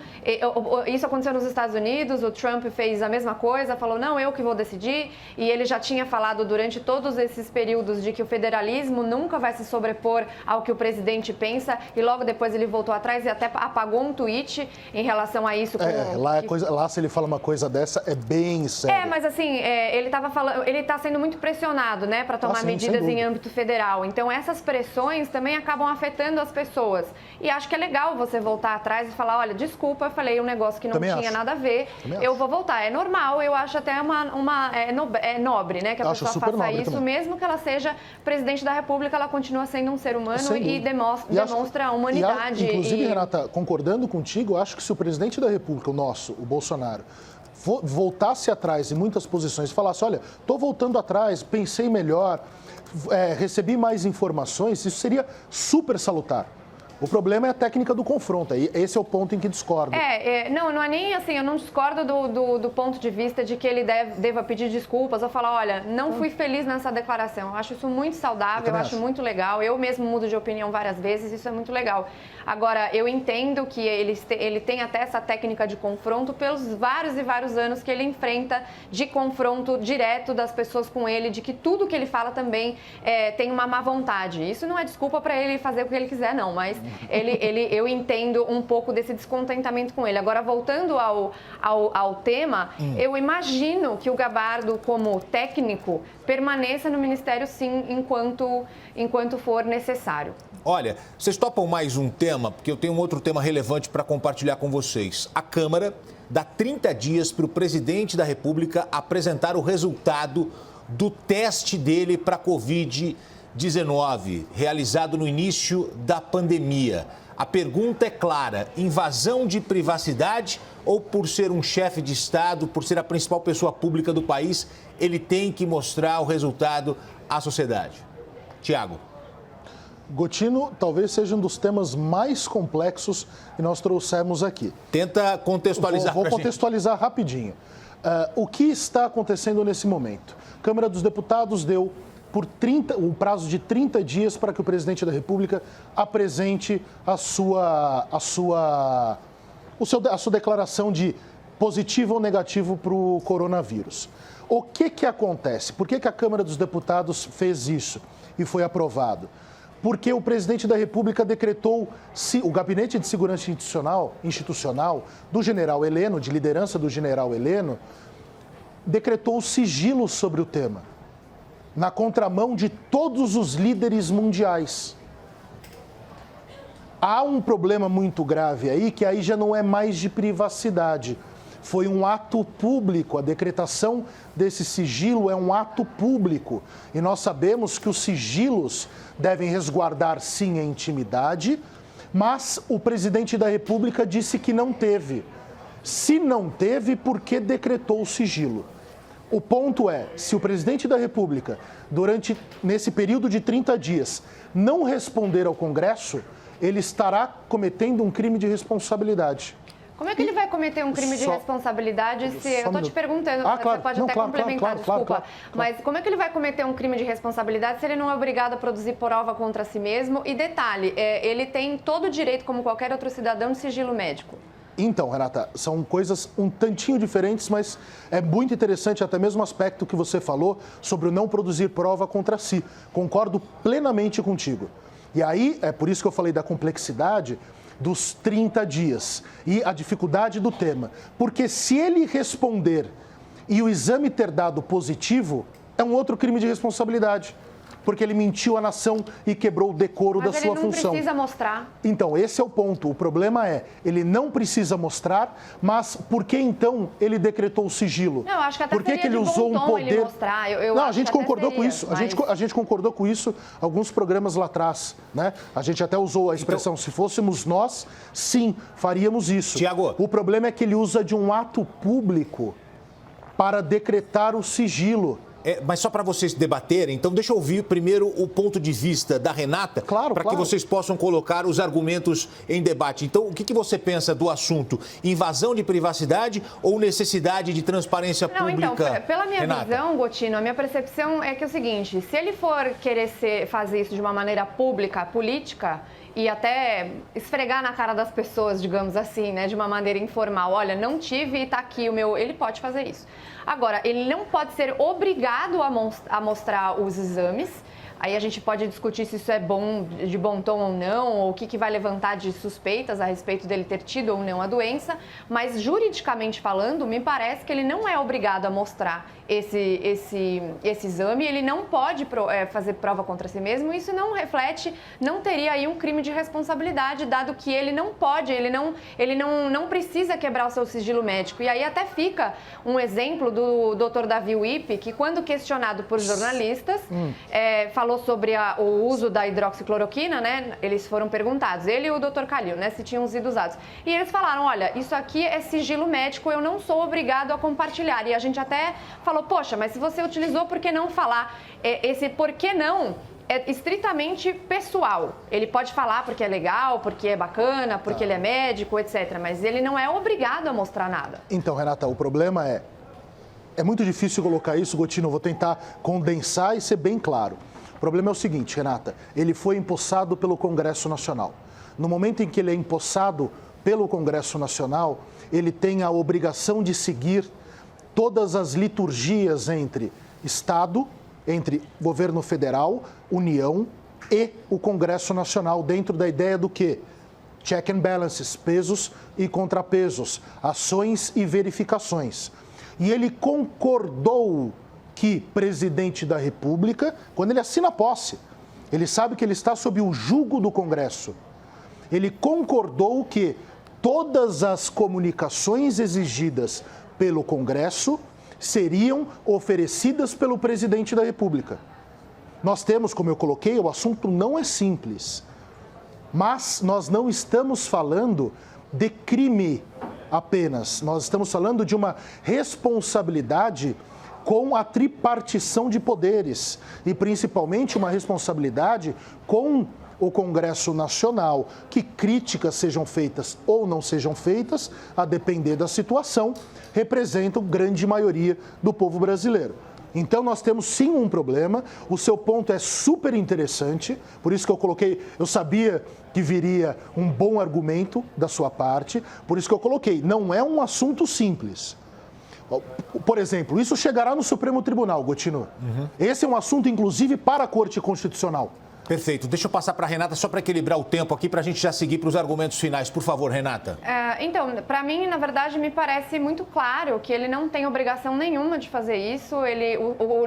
isso aconteceu nos Estados Unidos, o Trump fez a mesma coisa, falou, não, eu que vou decidir, e ele já tinha falado durante todos esses períodos de que o federalismo nunca vai se sobrepor ao que o presidente pensa, e logo depois ele voltou atrás e até apagou um tweet em relação a isso. Lá se ele fala uma coisa dessa, é bem sério. Mas assim, ele está sendo muito pressionado, né, para tomar medidas em âmbito federal, então essas pressões também acabam afetando as pessoas, e acho que é legal você voltar atrás e falar, olha, desculpa, eu falei um negócio que não tinha nada a ver, eu vou voltar. É normal, eu acho até é nobre, né, que a pessoa faça isso, também. Mesmo que ela seja presidente da República, ela continua sendo um ser humano e demonstra a humanidade. Inclusive, Renata, concordando contigo, acho que se o presidente da República, o Bolsonaro, voltasse atrás em muitas posições e falasse, olha, estou voltando atrás, pensei melhor, recebi mais informações, isso seria super salutar. O problema é a técnica do confronto, e esse é o ponto em que discordo. Não é nem assim, eu não discordo do ponto de vista de que ele deva pedir desculpas ou falar, olha, não fui feliz nessa declaração. Eu acho isso muito saudável, eu acho muito legal. Eu mesmo mudo de opinião várias vezes, isso é muito legal. Agora, eu entendo que ele tem até essa técnica de confronto pelos vários e vários anos que ele enfrenta de confronto direto das pessoas com ele, de que tudo que ele fala também tem uma má vontade. Isso não é desculpa para ele fazer o que ele quiser, não, mas eu entendo um pouco desse descontentamento com ele. Agora, voltando ao tema, eu imagino que o Gabardo, como técnico, permaneça no Ministério, sim, enquanto for necessário. Olha, vocês topam mais um tema, porque eu tenho um outro tema relevante para compartilhar com vocês. A Câmara dá 30 dias para o presidente da República apresentar o resultado do teste dele para a Covid-19, realizado no início da pandemia. A pergunta é clara: invasão de privacidade ou, por ser um chefe de Estado, por ser a principal pessoa pública do país, ele tem que mostrar o resultado à sociedade? Tiago. Gotino, talvez seja um dos temas mais complexos que nós trouxemos aqui. Tenta contextualizar. Vou contextualizar rapidinho. O que está acontecendo nesse momento? A Câmara dos Deputados deu um prazo de 30 dias para que o presidente da República apresente a sua declaração de positivo ou negativo para o coronavírus. O que acontece? Por que a Câmara dos Deputados fez isso e foi aprovado? Porque o presidente da República decretou, o Gabinete de Segurança Institucional do general Heleno, de liderança do general Heleno, decretou o sigilo sobre o tema, na contramão de todos os líderes mundiais. Há um problema muito grave aí, que aí já não é mais de privacidade. Foi um ato público, a decretação desse sigilo é um ato público. E nós sabemos que os sigilos devem resguardar, sim, a intimidade, mas o presidente da República disse que não teve. Se não teve, por que decretou o sigilo? O ponto é, se o presidente da República, nesse período de 30 dias, não responder ao Congresso, ele estará cometendo um crime de responsabilidade. Como é que ele vai cometer um crime de responsabilidade se... Eu estou te perguntando, você pode até complementar, desculpa. Mas como é que ele vai cometer um crime de responsabilidade se ele não é obrigado a produzir prova contra si mesmo? E detalhe, ele tem todo o direito, como qualquer outro cidadão, de sigilo médico. Então, Renata, são coisas um tantinho diferentes, mas é muito interessante até mesmo o aspecto que você falou sobre o não produzir prova contra si. Concordo plenamente contigo. E aí, é por isso que eu falei da complexidade dos 30 dias e a dificuldade do tema. Porque se ele responder e o exame ter dado positivo, é um outro crime de responsabilidade. Porque ele mentiu à nação e quebrou o decoro da sua função. Mas ele não precisa mostrar. Então, esse é o ponto. O problema é, ele não precisa mostrar, mas por que então ele decretou o sigilo? Não, eu acho que até por que ele usou um poder? Ele mostrar. Não, a gente concordou com isso. A gente concordou com isso alguns programas lá atrás, né? A gente até usou a expressão, se fôssemos nós, sim, faríamos isso. Tiago. O problema é que ele usa de um ato público para decretar o sigilo. Mas só para vocês debaterem, então deixa eu ouvir primeiro o ponto de vista da Renata, para que vocês possam colocar os argumentos em debate. Então, o que você pensa do assunto? Invasão de privacidade ou necessidade de transparência pública? Então, pela minha Renata? visão, Gotino, a minha percepção é que é o seguinte, se ele for querer fazer isso de uma maneira pública, política, e até esfregar na cara das pessoas, digamos assim, né, de uma maneira informal, olha, não tive e tá aqui o meu... Ele pode fazer isso. Agora, ele não pode ser obrigado a mostrar os exames. Aí a gente pode discutir se isso é de bom tom ou não, ou o que vai levantar de suspeitas a respeito dele ter tido ou não a doença, mas juridicamente falando, me parece que ele não é obrigado a mostrar esse exame, ele não pode fazer prova contra si mesmo, isso não teria aí um crime de responsabilidade, dado que ele não pode, ele não precisa quebrar o seu sigilo médico. E aí até fica um exemplo do Dr. Davi Wippe, que quando questionado por jornalistas, falou sobre o uso da hidroxicloroquina, né? Eles foram perguntados, ele e o Dr. Calil, né? Se tinham sido usados. E eles falaram, olha, isso aqui é sigilo médico, eu não sou obrigado a compartilhar. E a gente até falou, poxa, mas se você utilizou, por que não falar? Esse por que não é estritamente pessoal. Ele pode falar porque é legal, porque é bacana, porque ele é médico, etc. Mas ele não é obrigado a mostrar nada. Então, Renata, o problema é muito difícil colocar isso, Gotino, eu vou tentar condensar e ser bem claro. O problema é o seguinte, Renata, ele foi empossado pelo Congresso Nacional. No momento em que ele é empossado pelo Congresso Nacional, ele tem a obrigação de seguir todas as liturgias entre Estado, entre governo federal, União e o Congresso Nacional, dentro da ideia do quê? Check and balances, pesos e contrapesos, ações e verificações. E ele concordou que presidente da República, quando ele assina a posse, ele sabe que ele está sob o jugo do Congresso. Ele concordou que todas as comunicações exigidas pelo Congresso seriam oferecidas pelo presidente da República. Nós temos, como eu coloquei, o assunto não é simples, mas nós não estamos falando de crime apenas, nós estamos falando de uma responsabilidade com a tripartição de poderes e principalmente uma responsabilidade com o Congresso Nacional, que críticas sejam feitas ou não sejam feitas, a depender da situação, representam grande maioria do povo brasileiro. Então nós temos sim um problema, o seu ponto é super interessante, por isso que eu coloquei, eu sabia que viria um bom argumento da sua parte, por isso que eu coloquei, não é um assunto simples. Por exemplo, isso chegará no Supremo Tribunal, Gotino. Esse é um assunto, inclusive, para a Corte Constitucional. Perfeito. Deixa eu passar para a Renata, só para equilibrar o tempo aqui, para a gente já seguir para os argumentos finais. Por favor, Renata. Então, para mim, na verdade, me parece muito claro que ele não tem obrigação nenhuma de fazer isso.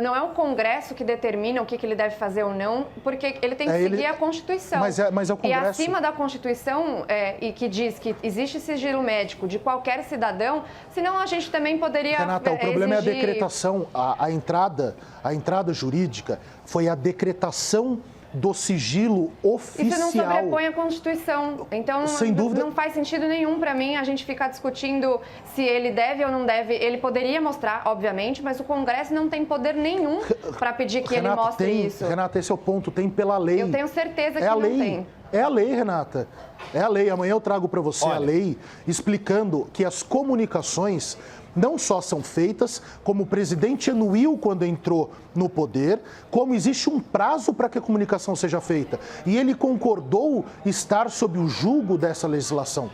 Não é o Congresso que determina o que ele deve fazer ou não, porque ele tem que seguir a Constituição. Mas é o Congresso. E acima da Constituição, e que diz que existe sigilo médico de qualquer cidadão, senão a gente também poderia Renata, o problema é a decretação, a entrada jurídica foi a decretação do sigilo oficial. Isso não sobrepõe a Constituição. Então, sem dúvida, não faz sentido nenhum para mim a gente ficar discutindo se ele deve ou não deve. Ele poderia mostrar, obviamente, mas o Congresso não tem poder nenhum para pedir que Renata, ele mostre isso. Renata, esse é o ponto, tem pela lei. Eu tenho certeza que não tem. É a lei, Renata. É a lei. Amanhã eu trago para você a lei explicando que as comunicações não só são feitas, como o presidente anuiu quando entrou no poder, como existe um prazo para que a comunicação seja feita. E ele concordou estar sob o julgo dessa legislação.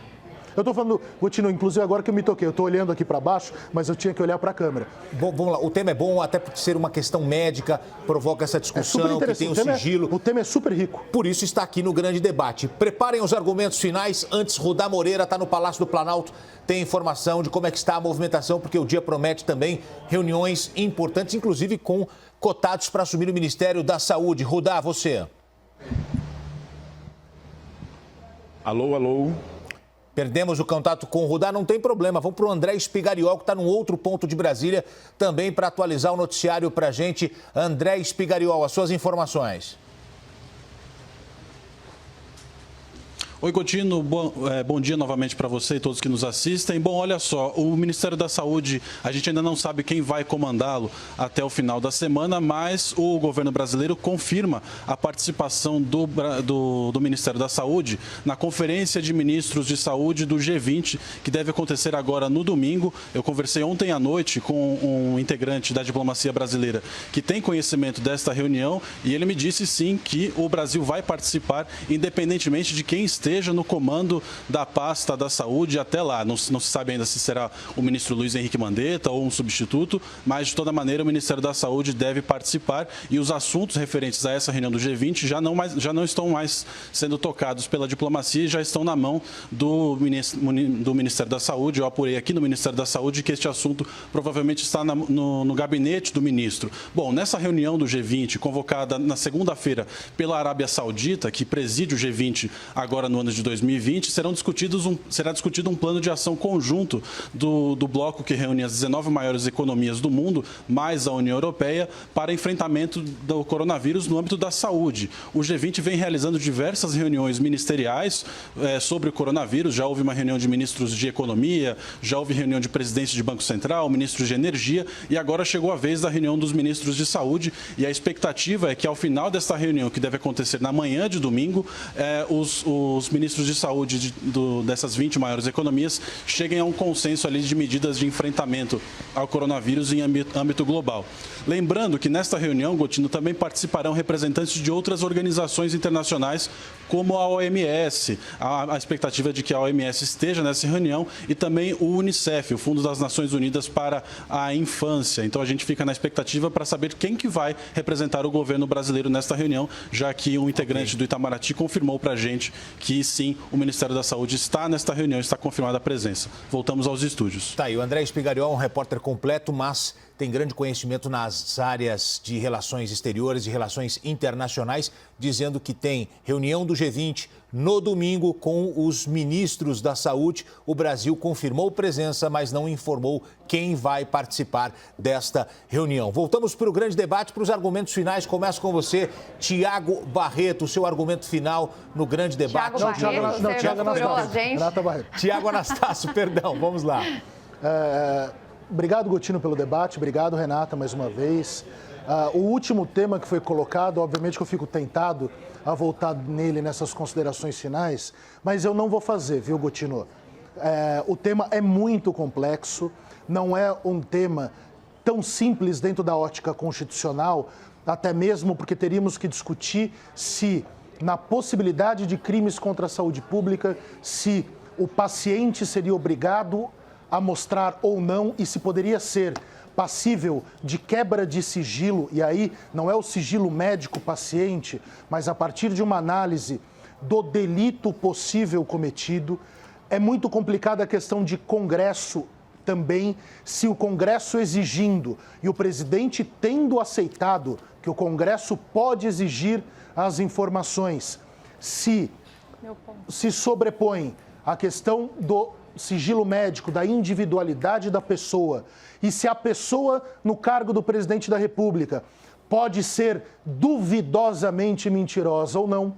Eu estou falando, Gotino, inclusive agora que eu me toquei, eu estou olhando aqui para baixo, mas eu tinha que olhar para a câmera. Bom, vamos lá, o tema é bom, até por ser uma questão médica, provoca essa discussão, que tem o sigilo. O tema é super rico. Por isso está aqui no Grande Debate. Preparem os argumentos finais. Antes, Rudá Moreira está no Palácio do Planalto, tem informação de como é que está a movimentação, porque o dia promete também reuniões importantes, inclusive com cotados para assumir o Ministério da Saúde. Rudá, você. Alô, alô. Perdemos o contato com o Rudá, não tem problema. Vamos para o André Espigariol, que está num outro ponto de Brasília, também para atualizar o noticiário para a gente. André Espigariol, as suas informações. Oi, Gotino, bom dia novamente para você e todos que nos assistem. Bom, olha só, o Ministério da Saúde, a gente ainda não sabe quem vai comandá-lo até o final da semana, mas o governo brasileiro confirma a participação do Ministério da Saúde na Conferência de Ministros de Saúde do G20, que deve acontecer agora no domingo. Eu conversei ontem à noite com um integrante da diplomacia brasileira que tem conhecimento desta reunião e ele me disse sim que o Brasil vai participar, independentemente de quem esteja no comando da pasta da saúde até lá. Não se sabe ainda se será o ministro Luiz Henrique Mandetta ou um substituto, mas de toda maneira o Ministério da Saúde deve participar e os assuntos referentes a essa reunião do G20 já não estão mais sendo tocados pela diplomacia e já estão na mão do Ministério da Saúde. Eu apurei aqui no Ministério da Saúde que este assunto provavelmente está no gabinete do ministro. Bom, nessa reunião do G20, convocada na segunda-feira pela Arábia Saudita, que preside o G20 agora no ano de 2020, será discutido um plano de ação conjunto do bloco que reúne as 19 maiores economias do mundo, mais a União Europeia, para enfrentamento do coronavírus no âmbito da saúde. O G20 vem realizando diversas reuniões ministeriais sobre o coronavírus. Já houve uma reunião de ministros de economia, já houve reunião de presidente de Banco Central, ministros de energia e agora chegou a vez da reunião dos ministros de saúde e a expectativa é que ao final dessa reunião, que deve acontecer na manhã de domingo, os ministros de saúde dessas 20 maiores economias cheguem a um consenso ali de medidas de enfrentamento ao coronavírus em âmbito global. Lembrando que nesta reunião, Gotino, também participarão representantes de outras organizações internacionais, como a OMS. A expectativa é de que a OMS esteja nessa reunião e também o UNICEF, o Fundo das Nações Unidas para a Infância. Então a gente fica na expectativa para saber quem que vai representar o governo brasileiro nesta reunião, já que um integrante do Itamaraty confirmou para a gente que sim, o Ministério da Saúde está nesta reunião, está confirmada a presença. Voltamos aos estúdios. Tá aí, o André Espigariol é um repórter completo, mas tem grande conhecimento nas áreas de relações exteriores e relações internacionais, dizendo que tem reunião do G20 no domingo com os ministros da saúde. O Brasil confirmou presença, mas não informou quem vai participar desta reunião. Voltamos para o grande debate, para os argumentos finais. Começo com você, Tiago Barreto, o seu argumento final no grande debate. Tiago Anastácio. Tiago Anastácio, perdão, vamos lá. Obrigado, Gotino, pelo debate. Obrigado, Renata, mais uma vez. O último tema que foi colocado, obviamente que eu fico tentado a voltar nele nessas considerações finais, mas eu não vou fazer, viu, Gotino? O tema é muito complexo, não é um tema tão simples dentro da ótica constitucional, até mesmo porque teríamos que discutir se, na possibilidade de crimes contra a saúde pública, se o paciente seria obrigado a mostrar ou não e se poderia ser passível de quebra de sigilo, e aí não é o sigilo médico-paciente, mas a partir de uma análise do delito possível cometido. É muito complicada a questão de Congresso também, se o Congresso exigindo e o presidente tendo aceitado que o Congresso pode exigir as informações, se sobrepõe a questão do sigilo médico, da individualidade da pessoa, e se a pessoa no cargo do presidente da República pode ser duvidosamente mentirosa ou não.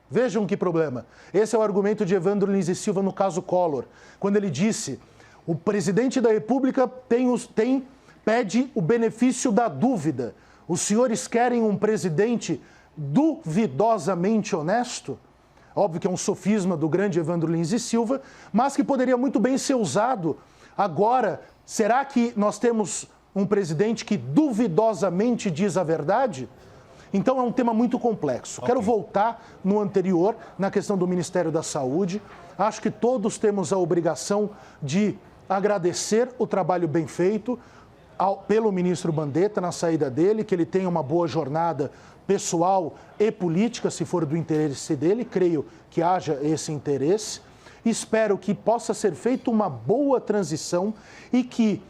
Vejam que problema. Esse é o argumento de Evandro Lins e Silva no caso Collor, quando ele disse: o presidente da República pede o benefício da dúvida. Os senhores querem um presidente duvidosamente honesto? óbvio que é um sofisma do grande Evandro Lins e Silva, mas que poderia muito bem ser usado agora. Será que nós temos um presidente que duvidosamente diz a verdade? Então é um tema muito complexo. Quero voltar no anterior, na questão do Ministério da Saúde. Acho que todos temos a obrigação de agradecer o trabalho bem feito pelo ministro Mandetta na saída dele, que ele tenha uma boa jornada pessoal e política, se for do interesse dele. Creio que haja esse interesse. Espero que possa ser feita uma boa transição e que,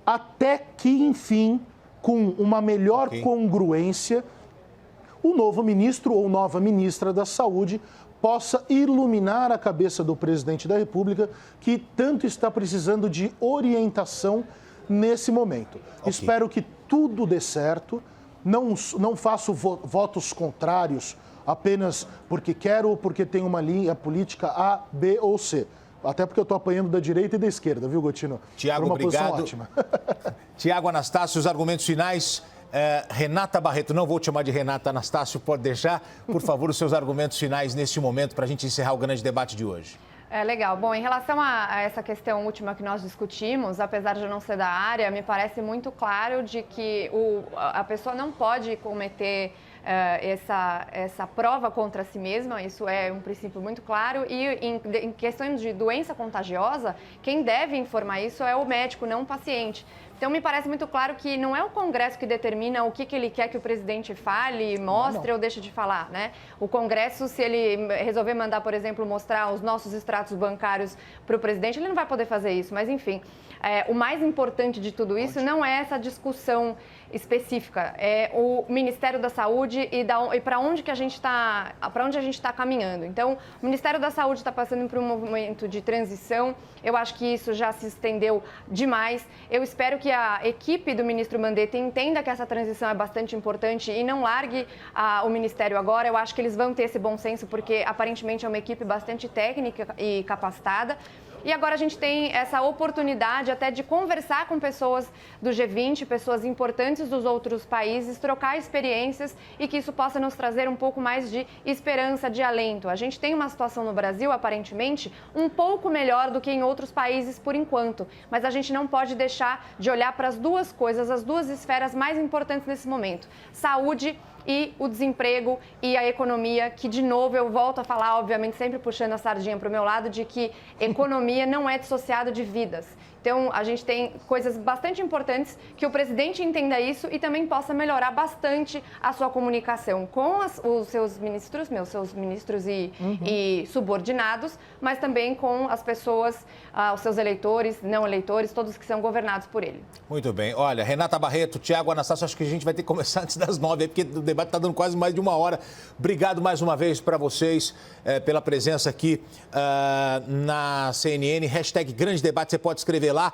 até que, enfim, com uma melhor congruência, o novo ministro ou nova ministra da Saúde possa iluminar a cabeça do presidente da República, que tanto está precisando de orientação nesse momento. Espero que tudo dê certo, não faço votos contrários apenas porque quero ou porque tem uma linha política A, B ou C. Até porque eu estou apanhando da direita e da esquerda, viu, Gotino? Tiago, obrigado. Ótima. Tiago Anastácio, os argumentos finais. Renata Barreto, não vou te chamar de Renata Anastácio, pode deixar, por favor, os seus argumentos finais neste momento para a gente encerrar o grande debate de hoje. Legal. Bom, em relação a essa questão última que nós discutimos, apesar de não ser da área, me parece muito claro de que a pessoa não pode cometer essa prova contra si mesma, isso é um princípio muito claro, e em questões de doença contagiosa, quem deve informar isso é o médico, não o paciente. Então, me parece muito claro que não é o Congresso que determina o que ele quer que o presidente fale, mostre ou deixe de falar, né? O Congresso, se ele resolver mandar, por exemplo, mostrar os nossos extratos bancários para o presidente, ele não vai poder fazer isso. Mas, enfim, o mais importante de tudo isso não é essa discussão específica, é o Ministério da Saúde e para onde a gente está caminhando. Então, o Ministério da Saúde está passando por um momento de transição. Eu acho que isso já se estendeu demais. Eu espero que a equipe do ministro Mandetta entenda que essa transição é bastante importante e não largue o Ministério agora. Eu acho que eles vão ter esse bom senso, porque aparentemente é uma equipe bastante técnica e capacitada. E agora a gente tem essa oportunidade até de conversar com pessoas do G20, pessoas importantes dos outros países, trocar experiências e que isso possa nos trazer um pouco mais de esperança, de alento. A gente tem uma situação no Brasil, aparentemente, um pouco melhor do que em outros países por enquanto, mas a gente não pode deixar de olhar para as duas coisas, as duas esferas mais importantes nesse momento: saúde e o desemprego e a economia, que, de novo, eu volto a falar, obviamente, sempre puxando a sardinha para o meu lado, de que economia não é dissociado de vidas. Então, a gente tem coisas bastante importantes, que o presidente entenda isso e também possa melhorar bastante a sua comunicação com os seus ministros, seus ministros e subordinados, mas também com as pessoas, os seus eleitores, não eleitores, todos que são governados por ele. Muito bem. Olha, Renata Barreto, Tiago Anastácio, acho que a gente vai ter que começar antes das 9, porque o debate está dando quase mais de uma hora. Obrigado mais uma vez para vocês pela presença aqui na CNN. #GrandeDebate, você pode escrever lá.